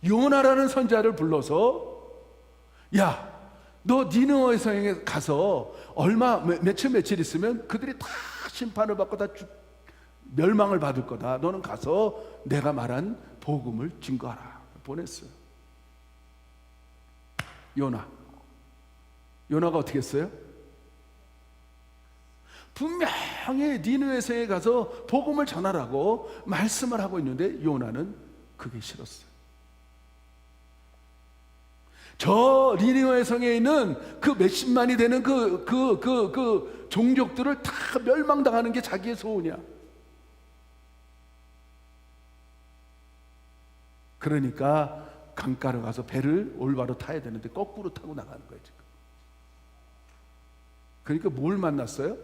C: 요나라는 선지자를 불러서 야, 너 니느웨 성에 가서 며칠 있으면 그들이 다 심판을 받고 다 멸망을 받을 거다. 너는 가서 내가 말한 복음을 증거하라. 보냈어요. 요나가 어떻게 했어요? 분명히 니느웨 성에 가서 복음을 전하라고 말씀을 하고 있는데 요나는 그게 싫었어요. 저 니느웨 성에 있는 그 몇십만이 되는 그 종족들을 다 멸망당하는 게 자기의 소원이야. 그러니까 강가로 가서 배를 올바로 타야 되는데 거꾸로 타고 나가는 거예요, 지금. 그러니까 뭘 만났어요?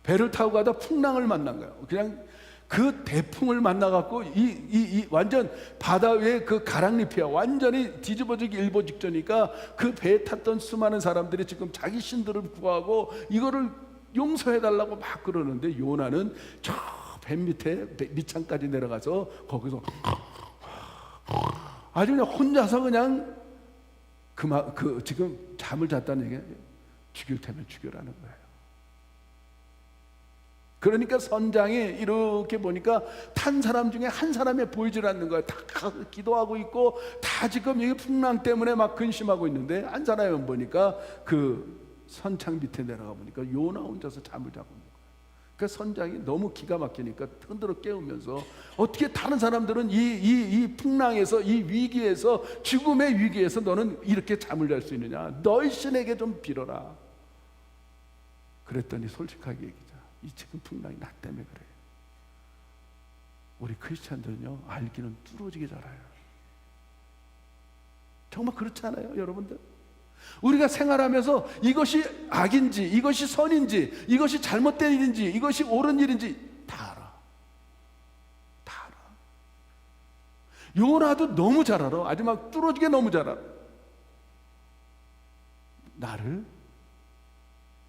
C: 배를 타고 가다 풍랑을 만난 거예요. 그냥 그 대풍을 만나갖고 이 완전 바다 위에 그 가랑잎이야. 완전히 뒤집어지기 일보 직전이니까 그 배에 탔던 수많은 사람들이 지금 자기 신들을 구하고 이거를 용서해달라고 막 그러는데 요나는 저 배 밑에 밑창까지 내려가서 거기서 아주 그냥 혼자서 그냥 지금 잠을 잤다는 얘기는 죽일 테면 죽여라는 거예요. 그러니까 선장이 이렇게 보니까 탄 사람 중에 한 사람이 보이질 않는 거예요. 다 기도하고 있고 다 지금 이 풍랑 때문에 막 근심하고 있는데 한 사람만 보니까 그 선창 밑에 내려가 보니까 요나 혼자서 잠을 자고 있는 거예요. 그 선장이 너무 기가 막히니까 흔들어 깨우면서 어떻게 다른 사람들은 이 풍랑에서 이 위기에서 죽음의 위기에서 너는 이렇게 잠을 잘 수 있느냐? 너희 신에게 좀 빌어라. 그랬더니 솔직하게 얘기죠. 이 지금 풍랑이 나 때문에 그래요. 우리 크리스찬들은요 알기는 뚫어지게 잘 알아요. 정말 그렇지 않아요 여러분들? 우리가 생활하면서 이것이 악인지 이것이 선인지 이것이 잘못된 일인지 이것이 옳은 일인지 다 알아. 다 알아. 요나도 너무 잘 알아. 아주 막 뚫어지게 너무 잘 알아. 나를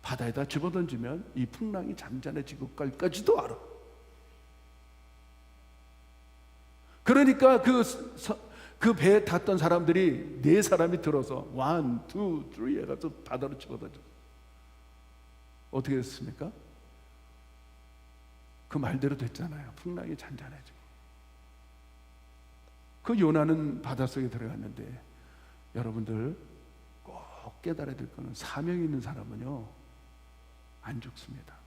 C: 바다에다 집어던지면 이 풍랑이 잠잠해지고 까지도 알아. 그러니까 그 배에 탔던 사람들이 4사람이 들어서 1, 2, 3 해가지고 바다로 집어던져. 어떻게 됐습니까? 그 말대로 됐잖아요. 풍랑이 잔잔해지고. 그 요나는 바닷속에 들어갔는데 여러분들 꼭 깨달아야 될 거는 사명이 있는 사람은요 안 죽습니다.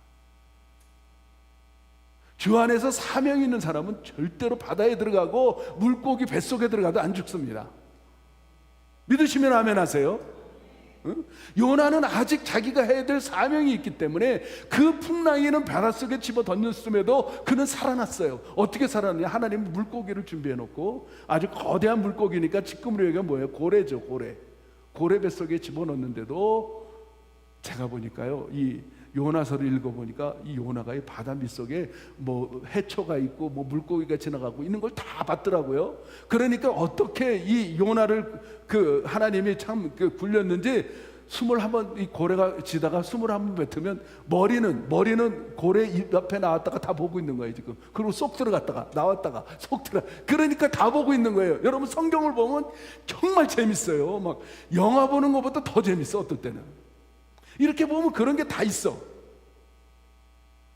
C: 주 안에서 사명이 있는 사람은 절대로 바다에 들어가고 물고기 뱃속에 들어가도 안 죽습니다. 믿으시면 아멘 하세요. 응? 요나는 아직 자기가 해야 될 사명이 있기 때문에 그 풍랑이는 바닷속에 집어 던졌음에도 그는 살아났어요. 어떻게 살아났냐? 하나님은 물고기를 준비해 놓고 아주 거대한 물고기니까 지금으로 얘기하면 뭐예요? 고래죠. 고래 뱃속에 집어넣는데도 제가 보니까요 이 요나서를 읽어보니까 이 요나가 이 바다 밑속에 뭐 해초가 있고 뭐 물고기가 지나가고 있는 걸 다 봤더라고요. 그러니까 어떻게 이 요나를 그 하나님이 참 굴렸는지 숨을 한번 이 고래가 지다가 숨을 한번 뱉으면 머리는 고래 입 앞에 나왔다가 다 보고 있는 거예요 지금. 그리고 쏙 들어갔다가 나왔다가 쏙 들어. 그러니까 다 보고 있는 거예요. 여러분 성경을 보면 정말 재밌어요. 막 영화 보는 것보다 더 재밌어 어떨 때는. 이렇게 보면 그런 게 다 있어.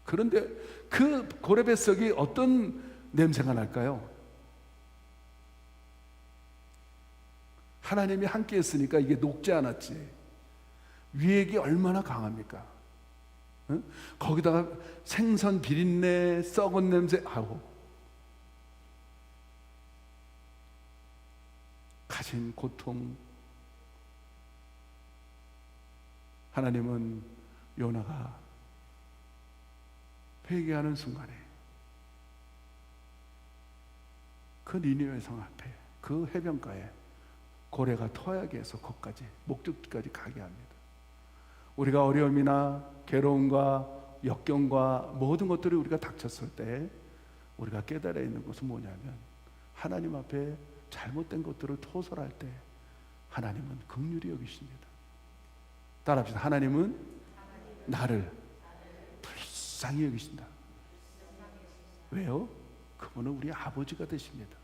C: 그런데 그 고래 뱃속이 어떤 냄새가 날까요? 하나님이 함께 했으니까 이게 녹지 않았지. 위액이 얼마나 강합니까? 응? 거기다가 생선 비린내, 썩은 냄새, 아우. 가진 고통. 하나님은 요나가 회개하는 순간에 그 니느웨 성 앞에 그 해변가에 고래가 토하게 해서 거기까지 목적지까지 가게 합니다. 우리가 어려움이나 괴로움과 역경과 모든 것들이 우리가 닥쳤을 때 우리가 깨달아 있는 것은 뭐냐면 하나님 앞에 잘못된 것들을 토설할 때 하나님은 긍휼히 여기십니다. 따라합시다. 하나님은 나를 불쌍히 여기신다. 왜요? 그분은 우리 아버지가 되십니다.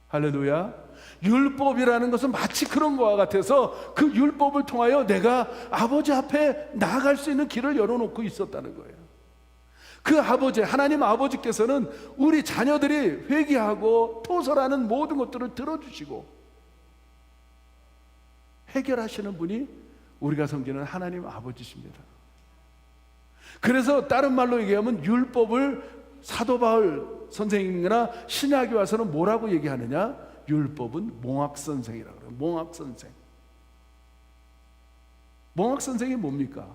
C: 할렐루야. 율법이라는 것은 마치 그런 것과 같아서 그 율법을 통하여 내가 아버지 앞에 나아갈 수 있는 길을 열어놓고 있었다는 거예요. 그 아버지, 하나님 아버지께서는 우리 자녀들이 회개하고 토설하는 모든 것들을 들어주시고 해결하시는 분이 우리가 섬기는 하나님 아버지십니다. 그래서 다른 말로 얘기하면 율법을 사도 바울 선생님이나 신약에 와서는 뭐라고 얘기하느냐? 율법은 몽학선생이라고 그래요. 몽학선생. 몽학선생이 뭡니까?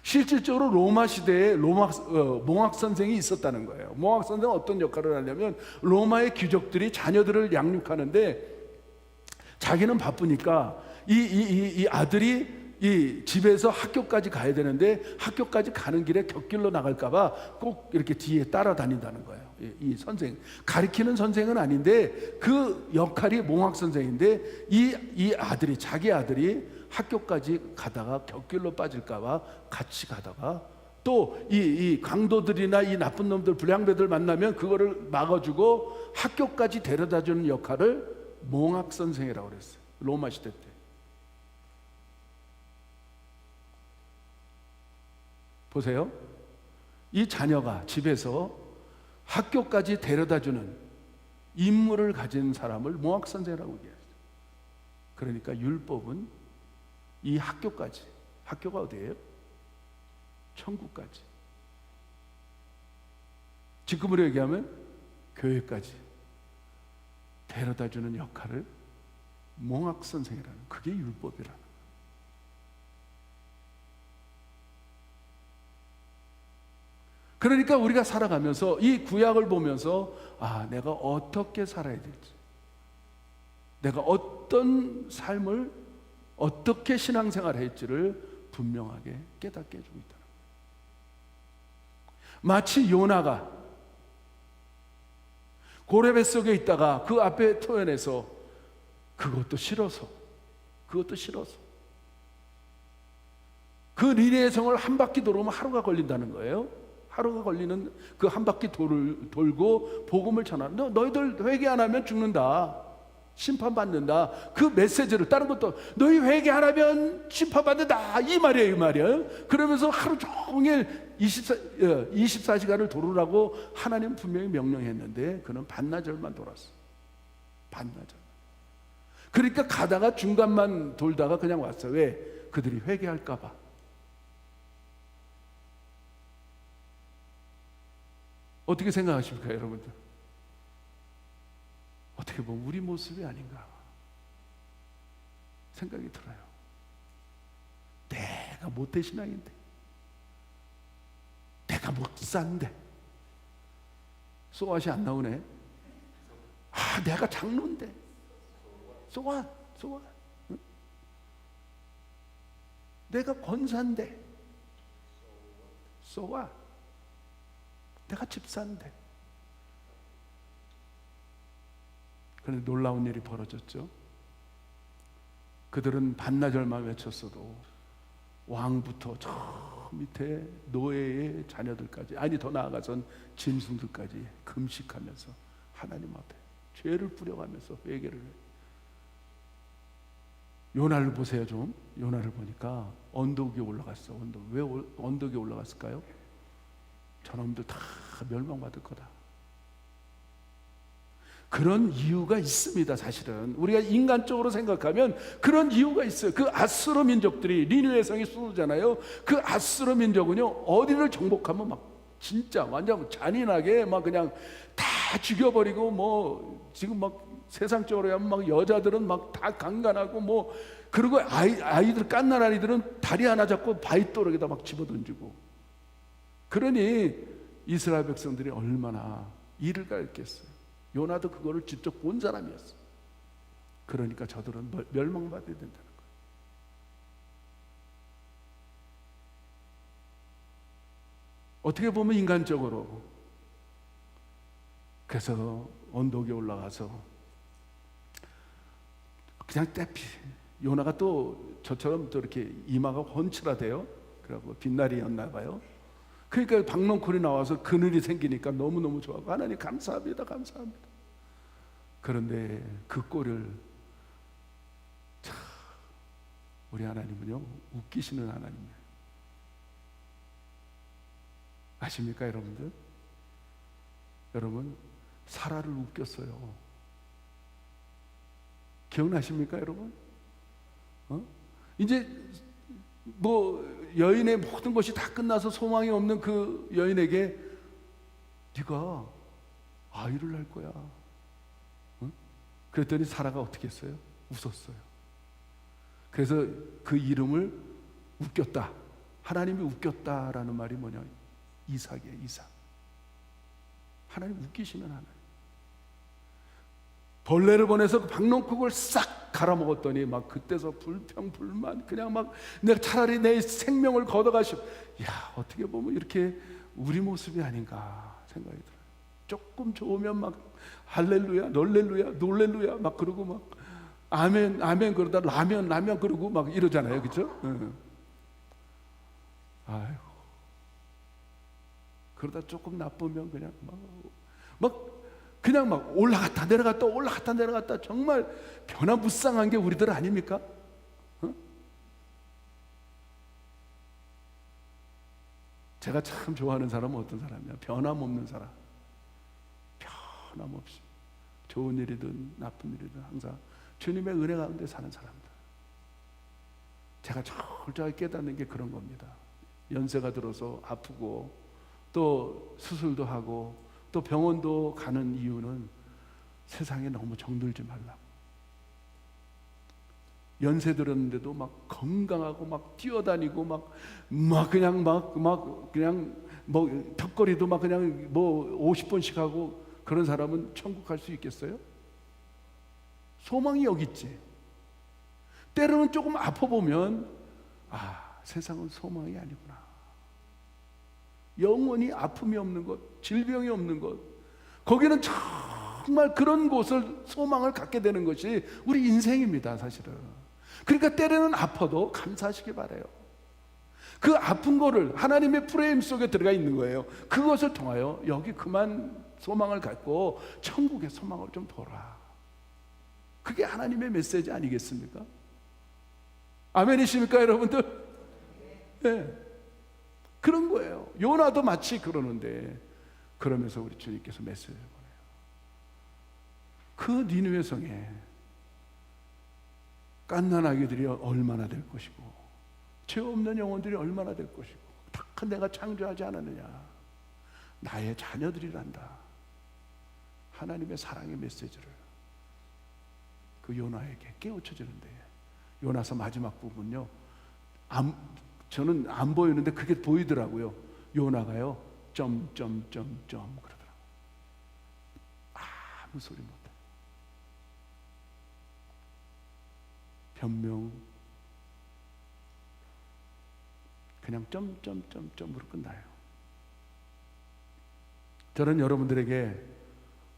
C: 실질적으로 로마 시대에 몽학선생이 있었다는 거예요. 몽학선생은 어떤 역할을 하냐면 로마의 귀족들이 자녀들을 양육하는데 자기는 바쁘니까 이 아들이 이 집에서 학교까지 가야 되는데 학교까지 가는 길에 곁길로 나갈까봐 꼭 이렇게 뒤에 따라다닌다는 거예요. 이 선생, 가르치는 선생은 아닌데 그 역할이 몽학 선생인데 이 아들이, 자기 아들이 학교까지 가다가 곁길로 빠질까봐 같이 가다가 또 이 강도들이나 이 나쁜 놈들, 불량배들 만나면 그거를 막아주고 학교까지 데려다주는 역할을 몽학 선생이라고 그랬어요. 로마 시대 때. 보세요. 이 자녀가 집에서 학교까지 데려다주는 임무를 가진 사람을 몽학 선생이라고 얘기해요. 그러니까 율법은 이 학교까지, 학교가 어디예요? 천국까지. 지금으로 얘기하면 교회까지 데려다주는 역할을 몽학 선생이라는, 그게 율법이라는 거예요. 그러니까 우리가 살아가면서 이 구약을 보면서 내가 어떻게 살아야 될지, 내가 어떤 삶을 어떻게 신앙생활을 할지를 분명하게 깨닫게 해주고 있다. 마치 요나가 고레 속에 있다가 그 앞에 토연에서 그것도 싫어서 그 니네의 성을 한 바퀴 돌으면 하루가 걸린다는 거예요. 하루가 걸리는 그 한 바퀴 돌고 복음을 전하는데, 너희들 회개 안 하면 죽는다, 심판받는다, 그 메시지를, 다른 것도 너희 회개 안 하면 심판받는다, 이 말이에요. 그러면서 하루 종일 24시간을 돌으라고 하나님 분명히 명령했는데 그는 반나절만 돌았어. 반나절. 그러니까 가다가 중간만 돌다가 그냥 왔어. 왜? 그들이 회개할까 봐. 어떻게 생각하십니까, 여러분들? 어떻게 보면 우리 모습이 아닌가 생각이 들어요. 내가 모태신앙인데, 내가 목사인데, 소아시 안 나오네. 내가 장로인데, 소아. 응? 내가 권사인데, 소아. 내가 집사인데. 그런데 놀라운 일이 벌어졌죠. 그들은 반나절만 외쳤어도 왕부터 저 밑에 노예의 자녀들까지, 아니 더 나아가선 짐승들까지 금식하면서 하나님 앞에 죄를 뿌려가면서 회개를 해요. 요나를 보세요. 좀 요나를 보니까 언덕 위에 올라갔어. 왜 언덕 위에 올라갔을까요? 저놈들 다 멸망받을 거다. 그런 이유가 있습니다. 사실은 우리가 인간적으로 생각하면 그런 이유가 있어요. 그 아수르 민족들이, 니느웨 성이 수도잖아요. 그 아수르 민족은요, 어디를 정복하면 막 진짜 완전 잔인하게 막 그냥 다 죽여버리고, 뭐 지금 막 세상적으로 하면 막 여자들은 막 다 강간하고, 뭐 그리고 아이들, 깐난 아이들은 다리 하나 잡고 바위도락에다 막 집어던지고. 그러니 이스라엘 백성들이 얼마나 이를 갈겠어요. 요나도 그거를 직접 본 사람이었어. 그러니까 저들은 멸망받아야 된다는 거예요. 어떻게 보면 인간적으로. 그래서 언덕에 올라가서 그냥 떼피. 요나가 또 저처럼 또 이렇게 이마가 훤칠하대요. 그래갖고 빛날이었나 봐요. 그러니까 박넝쿨이 나와서 그늘이 생기니까 너무너무 좋아하고, 하나님 감사합니다. 그런데 그 꼴을, 참, 우리 하나님은요, 웃기시는 하나님이에요. 아십니까, 여러분들? 여러분, 사라를 웃겼어요. 기억나십니까, 여러분? 이제 뭐 여인의 모든 것이 다 끝나서 소망이 없는 그 여인에게 네가 아이를 낳을 거야. 그랬더니 사라가 어떻게 했어요? 웃었어요. 그래서 그 이름을 웃겼다. 하나님이 웃겼다라는 말이 뭐냐? 이삭이에요, 이삭. 하나님 웃기시는 하나님. 벌레를 보내서 그 박농국을 싹 갈아먹었더니 막 그때서 불평불만, 그냥 막 내가 차라리 내 생명을 걷어가시오. 야, 어떻게 보면 이렇게 우리 모습이 아닌가 생각이 들어요. 조금 좋으면 막 할렐루야, 놀렐루야 막 그러고 막 아멘 그러다 라면 그러고 막 이러잖아요, 그렇죠? 아이고, 그러다 조금 나쁘면 그냥 그냥 막 올라갔다 내려갔다 올라갔다 내려갔다 정말 변화무쌍한 게 우리들 아닙니까? 어? 제가 참 좋아하는 사람은 어떤 사람이야? 변함없는 사람. 변함없이 좋은 일이든 나쁜 일이든 항상 주님의 은혜 가운데 사는 사람들. 제가 철저하게 깨닫는 게 그런 겁니다. 연세가 들어서 아프고 또 수술도 하고 또 병원도 가는 이유는 세상에 너무 정들지 말라고. 연세 들었는데도 막 건강하고 막 뛰어다니고 막 그냥 뭐 턱걸이도 막 그냥 뭐 50번씩 하고 그런 사람은 천국 갈 수 있겠어요? 소망이 여기 있지. 때로는 조금 아파 보면 세상은 소망이 아니구나. 영원히 아픔이 없는 것, 질병이 없는 것, 거기는 정말 그런 곳을 소망을 갖게 되는 것이 우리 인생입니다, 사실은. 그러니까 때로는 아파도 감사하시기 바라요. 그 아픈 거를 하나님의 프레임 속에 들어가 있는 거예요. 그것을 통하여 여기 그만 소망을 갖고 천국의 소망을 좀 보라. 그게 하나님의 메시지 아니겠습니까? 아멘이십니까, 여러분들? 네. 그런 거예요. 요나도 마치 그러는데, 그러면서 우리 주님께서 메시지를 보내요. 그 니느웨 성에 갓난아기들이 얼마나 될 것이고 죄 없는 영혼들이 얼마나 될 것이고 다 내가 창조하지 않았느냐. 나의 자녀들이란다. 하나님의 사랑의 메시지를 그 요나에게 깨우쳐주는데, 요나서 마지막 부분요, 저는 안 보이는데 그게 보이더라고요. 요나가요 그러더라고요. 아무 소리 못해. 변명 그냥 점으로 끝나요. 저는 여러분들에게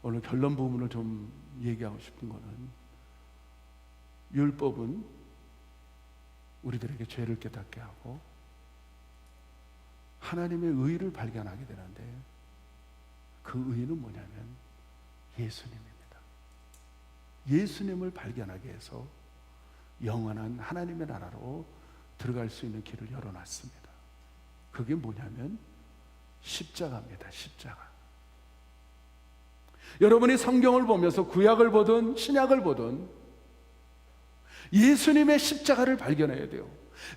C: 오늘 결론 부분을 좀 얘기하고 싶은 거는, 율법은 우리들에게 죄를 깨닫게 하고 하나님의 의를 발견하게 되는데, 그 의는 뭐냐면 예수님입니다. 예수님을 발견하게 해서 영원한 하나님의 나라로 들어갈 수 있는 길을 열어놨습니다. 그게 뭐냐면 십자가입니다. 십자가. 여러분이 성경을 보면서 구약을 보든 신약을 보든 예수님의 십자가를 발견해야 돼요.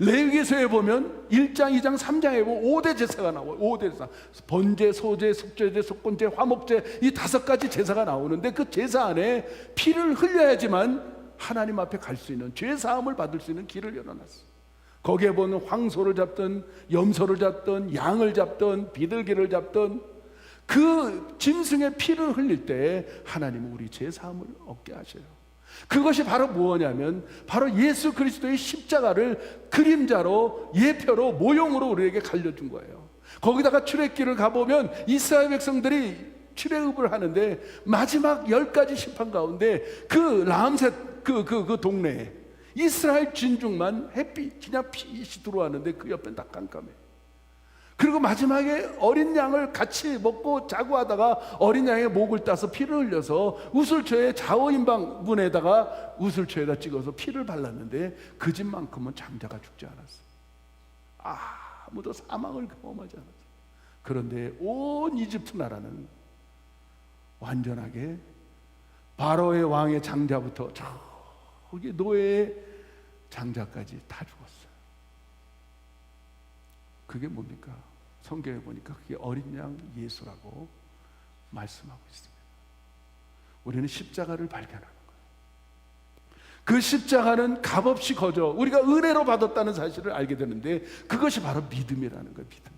C: 레위기서에 보면 1장, 2장, 3장에 보면 5대 제사가 나와요. 5대 제사. 번제, 소제, 속죄제, 속건제, 화목제, 이 5가지 제사가 나오는데, 그 제사 안에 피를 흘려야지만 하나님 앞에 갈 수 있는, 죄 사함을 받을 수 있는 길을 열어놨어요. 거기에 보면 황소를 잡든 염소를 잡든 양을 잡든 비둘기를 잡든 그 짐승의 피를 흘릴 때 하나님은 우리 죄 사함을 얻게 하셔요. 그것이 바로 무엇이냐면 바로 예수 그리스도의 십자가를 그림자로, 예표로, 모형으로 우리에게 갈려준 거예요. 거기다가 출애굽기를 가보면 이스라엘 백성들이 출애굽을 하는데 마지막 10가지 심판 가운데 그 라암셋 그 동네에 이스라엘 진중만 햇빛 그냥 빛이 들어왔는데 그 옆엔 다 깜깜해. 그리고 마지막에 어린 양을 같이 먹고 자고 하다가 어린 양의 목을 따서 피를 흘려서 우슬초의 좌우인방 문에다가 우슬초에다 찍어서 피를 발랐는데 그 집만큼은 장자가 죽지 않았어. 아무도 사망을 경험하지 않았어. 그런데 온 이집트 나라는 완전하게 바로의 왕의 장자부터 저기 노예의 장자까지 다 죽었어요. 그게 뭡니까? 성경에 보니까 그게 어린 양 예수라고 말씀하고 있습니다. 우리는 십자가를 발견하는 거예요. 그 십자가는 값없이 거저 우리가 은혜로 받았다는 사실을 알게 되는데, 그것이 바로 믿음이라는 거예요. 믿음.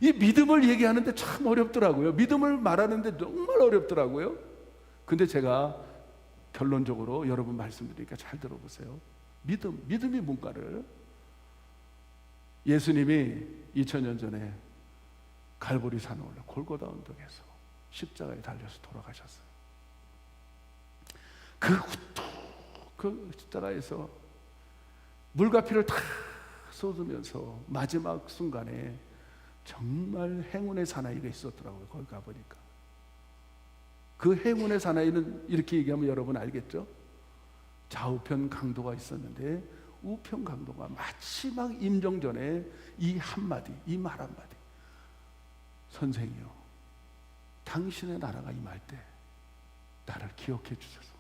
C: 이 믿음을 얘기하는데 참 어렵더라고요. 믿음을 말하는데 정말 어렵더라고요. 근데 제가 결론적으로 여러분 말씀드리니까 잘 들어보세요. 믿음이 뭔가를, 예수님이 2000년 전에 갈보리 산에 올라 골고다 언덕에서 십자가에 달려서 돌아가셨어요. 그 십자가에서 물과 피를 다 쏟으면서 마지막 순간에 정말 행운의 사나이가 있었더라고요. 거기 가보니까. 그 행운의 사나이는 이렇게 얘기하면 여러분 알겠죠? 좌우편 강도가 있었는데 우편 강도가 마지막 임종 전에 이 한마디, 이 말 한마디. 선생이요, 당신의 나라가 임할 때 나를 기억해 주소서.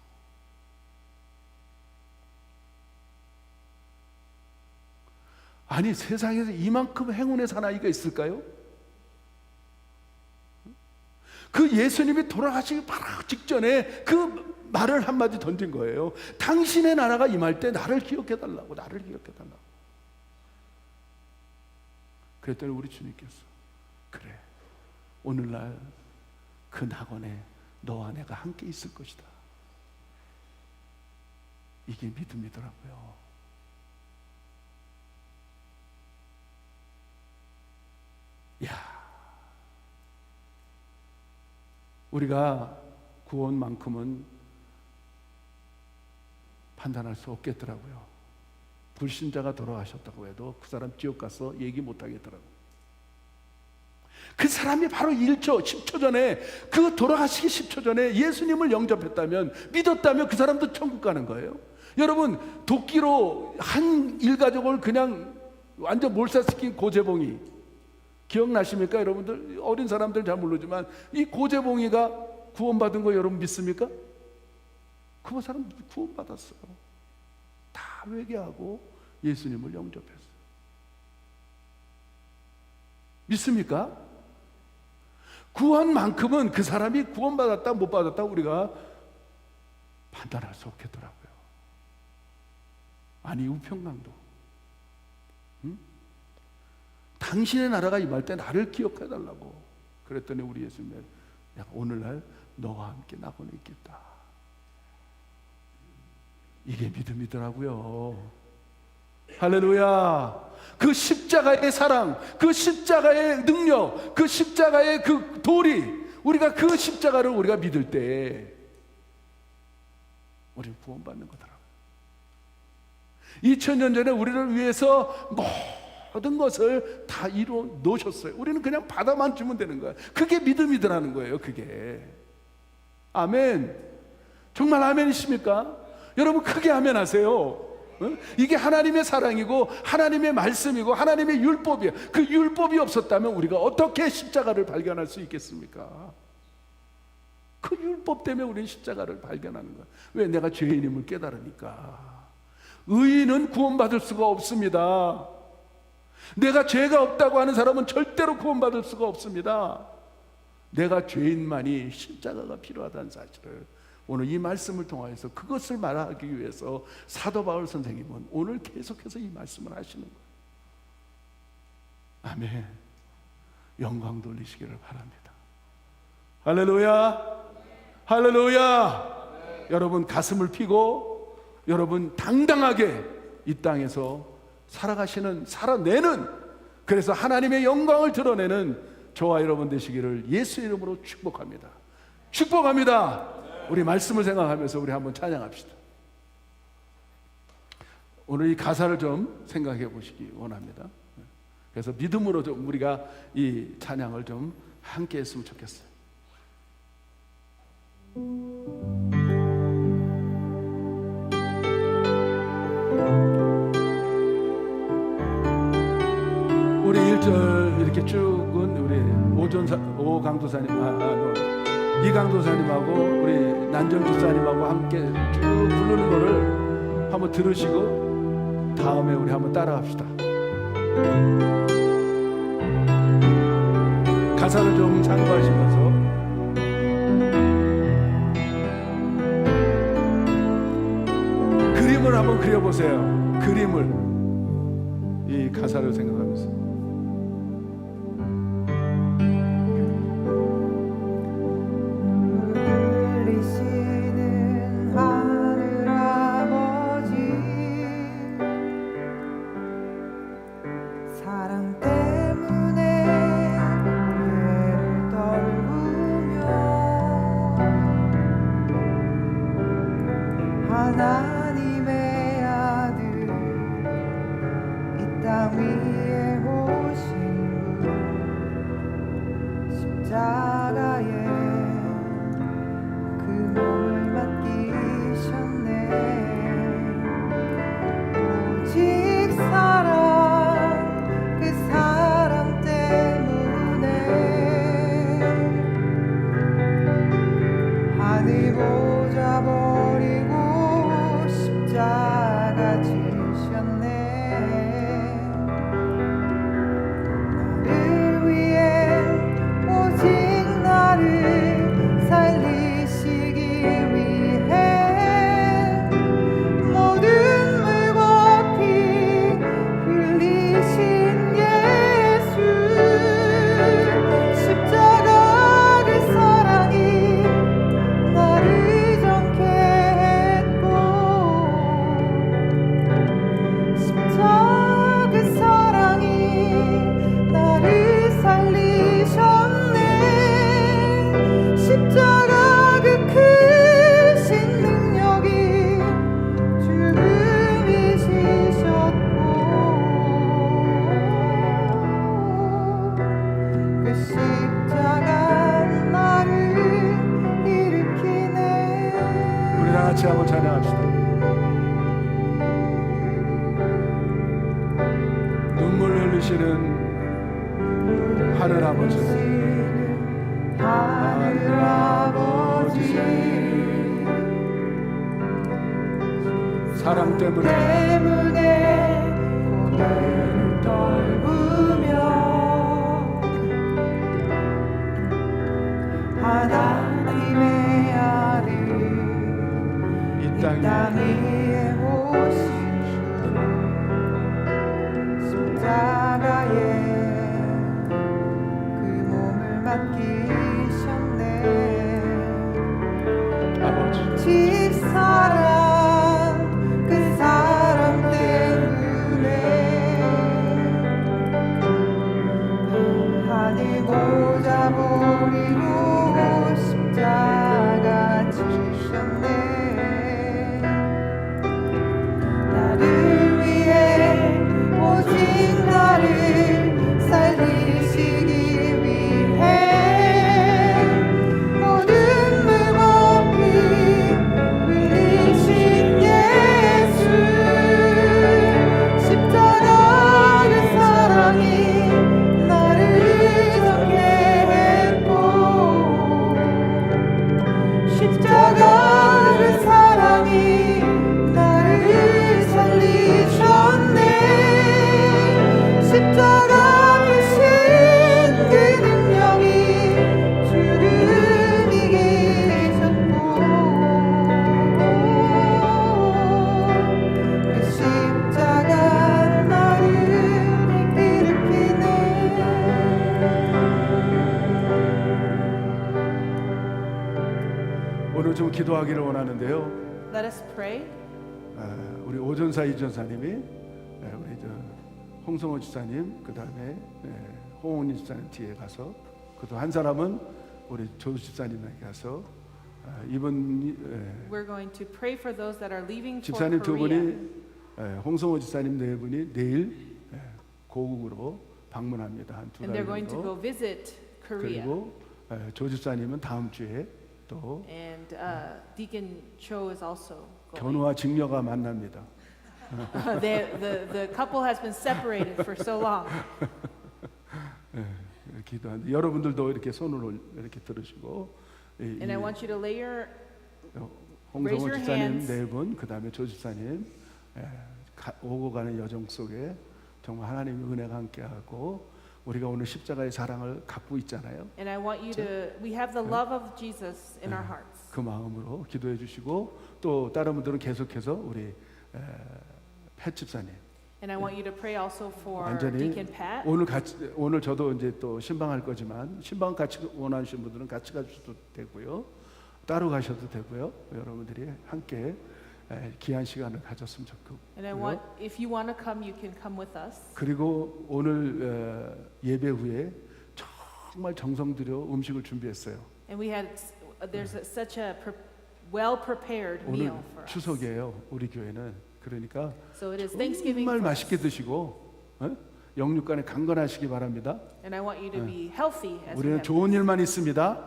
C: 아니, 세상에서 이만큼 행운의 사나이가 있을까요? 그 예수님이 돌아가시기 바로 직전에 그 말을 한마디 던진 거예요. 당신의 나라가 임할 때 나를 기억해 달라고, 나를 기억해 달라고. 그랬더니 우리 주님께서, 그래, 오늘날 그 낙원에 너와 내가 함께 있을 것이다. 이게 믿음이더라고요. 야, 우리가 구원만큼은 판단할 수 없겠더라고요. 불신자가 돌아가셨다고 해도 그 사람 지옥 가서 얘기 못 하겠더라고요. 그 사람이 바로 1초, 10초 전에, 그 돌아가시기 10초 전에 예수님을 영접했다면, 믿었다면 그 사람도 천국 가는 거예요. 여러분, 도끼로 한 일가족을 그냥 완전 몰살시킨 고재봉이 기억나십니까? 여러분들, 어린 사람들 잘 모르지만 이 고재봉이가 구원받은 거 여러분 믿습니까? 그 사람 구원받았어요. 다 회개하고 예수님을 영접했어요. 믿습니까? 구원만큼은 그 사람이 구원받았다 못 받았다 우리가 판단할 수 없겠더라고요. 아니, 우평강도, 응? 당신의 나라가 임할 때 나를 기억해달라고 그랬더니 우리 예수님이, 내가 오늘날 너와 함께 낙원에 있겠다. 이게 믿음이더라고요. 할렐루야. 그 십자가의 사랑, 그 십자가의 능력, 그 십자가의 그 도리, 우리가 그 십자가를 우리가 믿을 때 우리는 구원받는 거더라고요. 2000년 전에 우리를 위해서 모든 것을 다 이루어 놓으셨어요. 우리는 그냥 받아만 주면 되는 거예요. 그게 믿음이더라는 거예요. 그게. 아멘. 정말 아멘이십니까? 여러분, 크게 아멘 하세요. 이게 하나님의 사랑이고 하나님의 말씀이고 하나님의 율법이에요. 그 율법이 없었다면 우리가 어떻게 십자가를 발견할 수 있겠습니까? 그 율법 때문에 우리는 십자가를 발견하는 거예요. 왜? 내가 죄인임을 깨달으니까. 의인은 구원받을 수가 없습니다. 내가 죄가 없다고 하는 사람은 절대로 구원받을 수가 없습니다. 내가 죄인만이 십자가가 필요하다는 사실을 오늘 이 말씀을 통하여서 그것을 말하기 위해서 사도 바울 선생님은 오늘 계속해서 이 말씀을 하시는 거예요. 아멘. 영광 돌리시기를 바랍니다. 할렐루야. 할렐루야. 여러분, 가슴을 피고 여러분 당당하게 이 땅에서 살아내는, 그래서 하나님의 영광을 드러내는 저와 여러분 되시기를 예수 이름으로 축복합니다. 축복합니다. 우리 말씀을 생각하면서 우리 한번 찬양합시다. 오늘 이 가사를 좀 생각해 보시기 원합니다. 그래서 믿음으로 좀 우리가 이 찬양을 좀 함께 했으면 좋겠어요. 우리 1절 이렇게 쭉은 우리 오강도사님, 이강도사님하고 우리 난정집사님하고 함께 쭉 부르는 거를 한번 들으시고 다음에 우리 한번 따라합시다. 가사를 좀 참고하시면서 그림을 한번 그려보세요. 그림을, 이 가사를 생각하면서.
A: 하나님의 아들 이 땅 위에
C: 같이 한번 찬양합시다. 눈물 흘리시는 하늘 아버지,
A: 하늘 아버지,
C: 사랑 때문에
A: 고뇌를 떨구며 하나님의 아들
C: 이
A: 이 땅
C: 땅에
A: 위에 오신 십자가에 그 몸을 맡기셨네.
C: 아버지,
A: 집사람 그 사람 때문에 하늘 보좌 버리고 십자가 지셨네. 나를 위해 오직 나를 살리시기 위해 모든 물고기 흘리신 예수 십자가 그 사랑이 나를 정케 했고 십자가 그 사랑이 나를 살리셨네. 십자가 되신 그 능력이 주를 이기셨고 그 십자가 나를 일으키네.
C: 오늘 좀 기도하기를 원하는데요.
D: Let us pray.
C: 우리 오전사 이전사님이 우리 저 홍성호 집사님, 그 다음에 홍원희 집사님 뒤에 가서, 그또 한 사람은 우리 조 집사님에게 가서 이분
D: We're going to pray for those that are leaving for
C: 집사님 두
D: Korea.
C: 분이 홍성호 집사님 네 분이 내일 고국으로 방문합니다. 한 두
D: And
C: 달
D: they're going to
C: 정도.
D: go visit Korea.
C: 그리고 조 집사님은 다음 주에 또
D: And Deacon Cho is also going.
C: 견우와 직녀가 만납니다.
D: The couple has been separated for so long.
C: 기도하는데 여러분들도 이렇게 손을 이렇게 들으시고
D: And I want you to lay your
C: 홍성호
D: your
C: 집사님
D: hands.
C: 네 분, 그 다음에 조 집사님 오고 가는 여정 속에 정말 하나님의 은혜가 함께하고 우리가 오늘 십자가의 사랑을 갖고 있잖아요.
D: and I want you to we have the love of Jesus in our hearts.
C: 그 마음으로 기도해 주시고 또 다른 분들은 계속해서 우리 팻 집사님
D: And I want you to pray also for
C: 완전히
D: Deacon Pat.
C: 오늘 저도 이제 또 신방할 거지만 신방 같이 원하시는 분들은 같이 가셔도 되고요. 따로 가셔도 되고요. 여러분들이 함께 귀한 시간을 가졌으면 좋겠고요.
D: And I want if you want to come, you can come with us.
C: 그리고 오늘 예배 후에 정말 정성 들여 음식을 준비했어요.
D: And we had such a well prepared
C: 오늘
D: meal for us.
C: 추석이에요. 우리 교회는 그러니까
D: So it is Thanksgiving.
C: 정말
D: for us.
C: 맛있게 드시고 영육간에 강건하시기 바랍니다.
D: And I want you to be healthy as we
C: 우리는
D: have.
C: 좋은 일만 있습니다.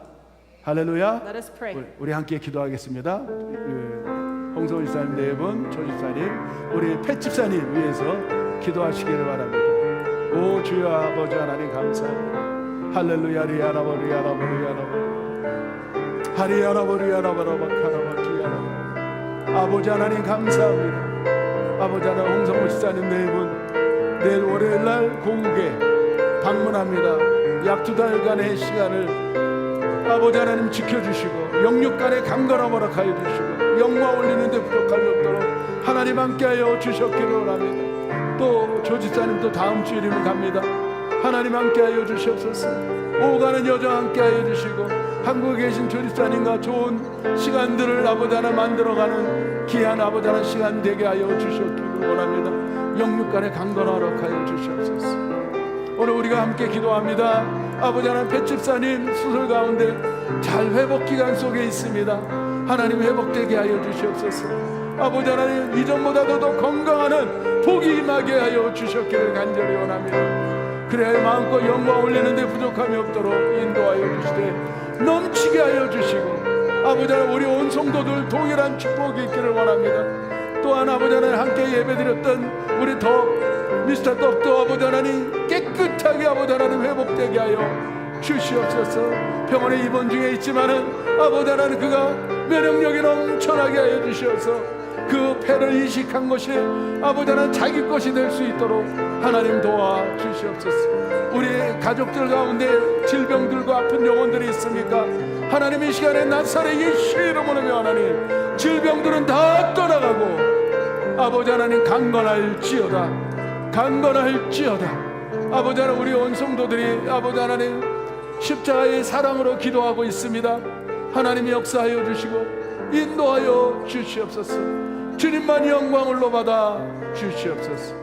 C: 할렐루야.
D: Let us pray.
C: 우리 함께 기도하겠습니다. 홍성훈 집사님 네 분, 조 집사님, 우리 팻 집사님 위해서 기도하시기를 바랍니다. 오 주여 아버지 하나님 감사합니다. 할렐루야 리아라보 리아라보 리아라보 하리아라보 리아라보라바 카라바 기아라보 아버지 하나님 감사합니다. 아버지 하나님 홍성훈 집사님 네 분, 내일 월요일 날 고국에 방문합니다. 약 2달간의 시간을 아버지 하나님 지켜주시고 영육간에 강건함 허락하여 주시고 영광 올리는 데 부족함이 없도록 하나님 함께하여 주셨기를 원합니다. 또 조집사님도 다음 주 일이면 갑니다. 하나님 함께하여 주시옵소서. 오가는 여정 함께하여 주시고 한국에 계신 조집사님과 좋은 시간들을 아버지 하나 만들어가는 귀한 아버지 하나 시간 되게 하여 주셨기를 원합니다. 영육간에 강건함 허락하여 주시옵소서. 오늘 우리가 함께 기도합니다. 아버지 하나님 팻 집사님 수술 가운데 잘 회복 기간 속에 있습니다. 하나님 회복되게 하여 주시옵소서. 아버지 하나님 이전보다도 더 건강하는 복이 임하게 하여 주셨기를 간절히 원합니다. 그래야 마음껏 영광 올리는 데 부족함이 없도록 인도하여 주시되 넘치게 하여 주시고 아버지 하나님 우리 온 성도들 동일한 축복이 있기를 원합니다. 또한 아버지 하나님 함께 예배드렸던 우리 미스터 덕도 아버지 하나님 깨끗하게 아버지 하나님 회복되게 하여 주시옵소서. 병원에 입원 중에 있지만은 아버지 하나님 그가 면역력이 넘쳐나게 하여 주시옵소서. 그 폐를 이식한 것이 아버지 하나님 자기 것이 될 수 있도록 하나님 도와 주시옵소서. 우리 가족들 가운데 질병들과 아픈 영혼들이 있습니까? 하나님 이 시간에 나사렛 예수 이름으로 하나님 질병들은 다 떠나가고 아버지 하나님 강건할지어다 아버지 하나님 우리 온 성도들이 아버지 하나님 십자가의 사랑으로 기도하고 있습니다. 하나님이 역사하여 주시고 인도하여 주시옵소서. 주님만 영광을 받아 주시옵소서.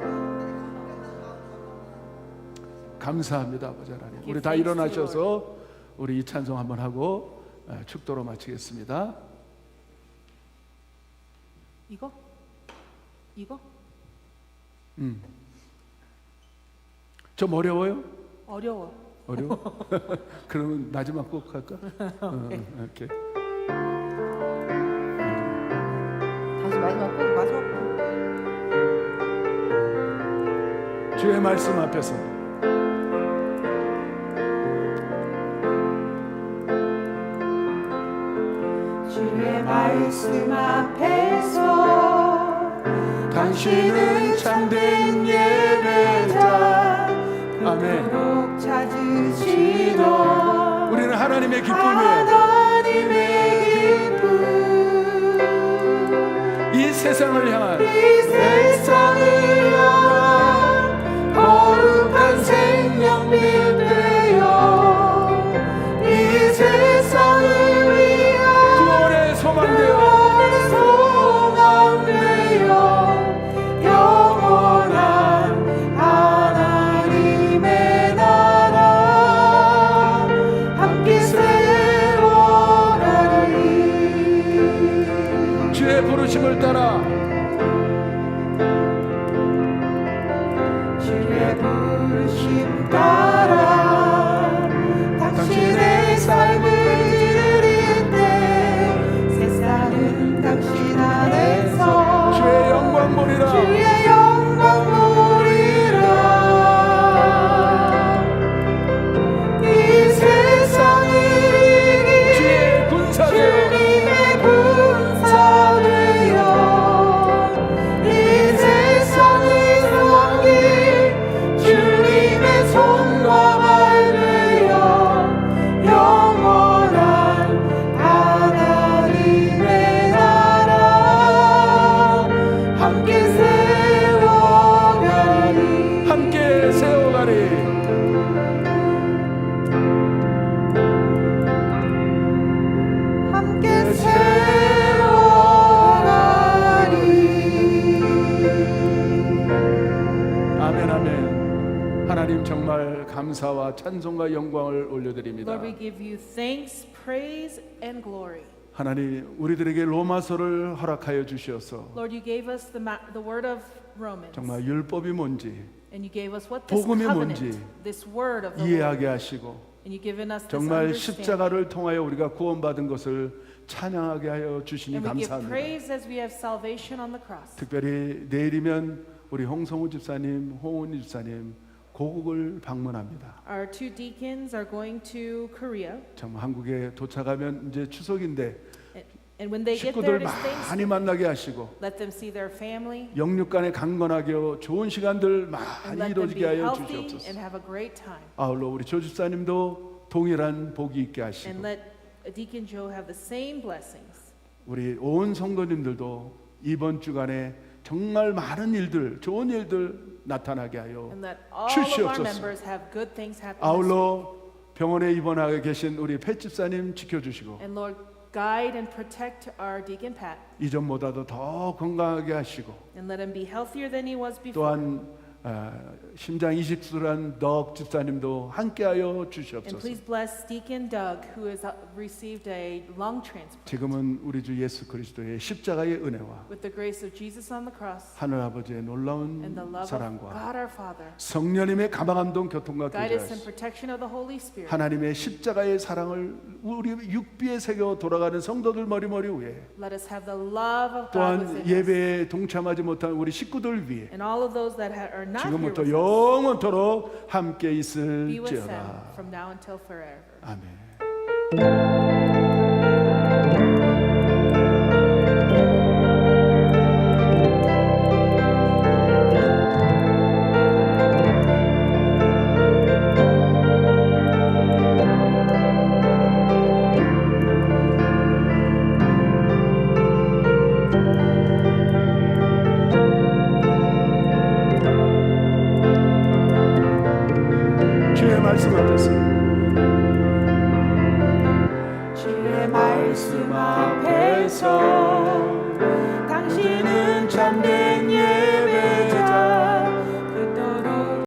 C: 감사합니다 아버지 하나님. 우리 다 일어나셔서 우리 이 찬송 한번 하고 축도로 마치겠습니다.
D: 이거?
C: 좀 어려워요?
D: 어려워.
C: 어려워? 그러면 마지막 곡 할까? 오케이.
A: 다시 마지막 곡.
C: 주의 말씀 앞에서
A: 주의 말씀 앞에서
C: 당신은 참된 예배자. 아멘.
A: 그토록 찾으시던
C: 우리는 하나님의 기쁨이에요.
A: 하나님의 기쁨
C: 이 세상을 향한
A: 거룩한 생명들 되어 이 세상을 위한
C: 구원의 소망되어
A: 영원한 하나님의 나라 함께 세워가리.
C: 주의 부르심을 따라
A: 주의 부르심 따라 당신의 삶을 드릴 때 세상은 당신 안에서
C: 주의 영광 보리라.
A: 주의 영광 보리라. 이 세상을 이기
C: 주의 군사되어
A: 주님의 군사 되어 이 세상을 섬길 주님의 손과 발 되어 영원한 하나님의 나라 함께 세워가리.
C: 함께 세워가리.
A: 함께 세워가리.
C: 아멘 아멘. 하나님 정말 감사와 찬송과 영광을 올려드립니다.
D: Lord, we give you thanks, praise, and glory.
C: 하나님 우리들에게 로마서를 허락하여 주시어서
D: Lord, you gave us the word of Romans,
C: 정말 율법이 뭔지
D: and you gave us what this
C: 복음이
D: covenant,
C: 뭔지
D: this word of the Lord,
C: 이해하게 하시고
D: and you've given us this
C: 정말
D: understanding.
C: 십자가를 통하여 우리가 구원받은 것을 찬양하게 하여 주시니
D: And we give
C: 감사합니다.
D: praise as we have salvation on the cross.
C: 특별히 내일이면 우리 홍성우 집사님, 홍은희 집사님 고국을 방문합니다.
D: Our two deacons are going to Korea,
C: 정말 한국에 도착하면 이제 추석인데
D: and when they get there,
C: 식구들
D: it is
C: 많이
D: Thanksgiving.
C: 만나게 하시고
D: Let them see their family,
C: 영육간에 강건하게 좋은 시간들
D: and
C: 많이
D: let them be
C: 이루어지게 하여
D: healthy
C: 주시옵소서.
D: and have a great time.
C: 아울러 우리 조 집사님도 동일한 복이 있게 하시고
D: And let Deacon Joe have the same blessings.
C: 우리 온 성도님들도 이번 주간에 정말 많은 일들, 좋은 일들 나타나게 하여
D: And let all of our
C: 주시옵소서.
D: members have good things happen. this week.
C: 아울러 병원에 입원하게 계신 우리 팻 집사님 지켜주시고
D: And Lord, guide and protect our Deacon Pat,
C: 이전보다도 더 건강하게 하시고
D: and let him be healthier than he was before.
C: 또한 심장 이식술한 덕 집사님도 함께하여
D: And
C: 주시옵소서.
D: please bless Deacon Doug, who has received a lung transplant.
C: 지금은 우리 주 예수 그리스도의 십자가의 은혜와
D: With the grace of Jesus on the cross
C: 하늘 아버지의 놀라운
D: and the love of
C: 사랑과
D: God our Father,
C: 성령님의 가방함동 교통과
D: guidance and
C: 교제하시
D: protection of the Holy Spirit,
C: 하나님의 십자가의 사랑을 우리 육비에 새겨 돌아가는 성도들 머리머리 위에
D: let us have the love of God
C: 또한
D: within us.
C: 예배에 동참하지 못한 우리 식구들 위해
D: And all of those that are not here
C: 지금부터
D: with us,
C: 영원토록 함께
D: be with them
C: 있을지어다.
D: from now until forever.
C: 아멘. 주의 말씀 앞에서
A: 주의 말씀 앞에서 당신은 참된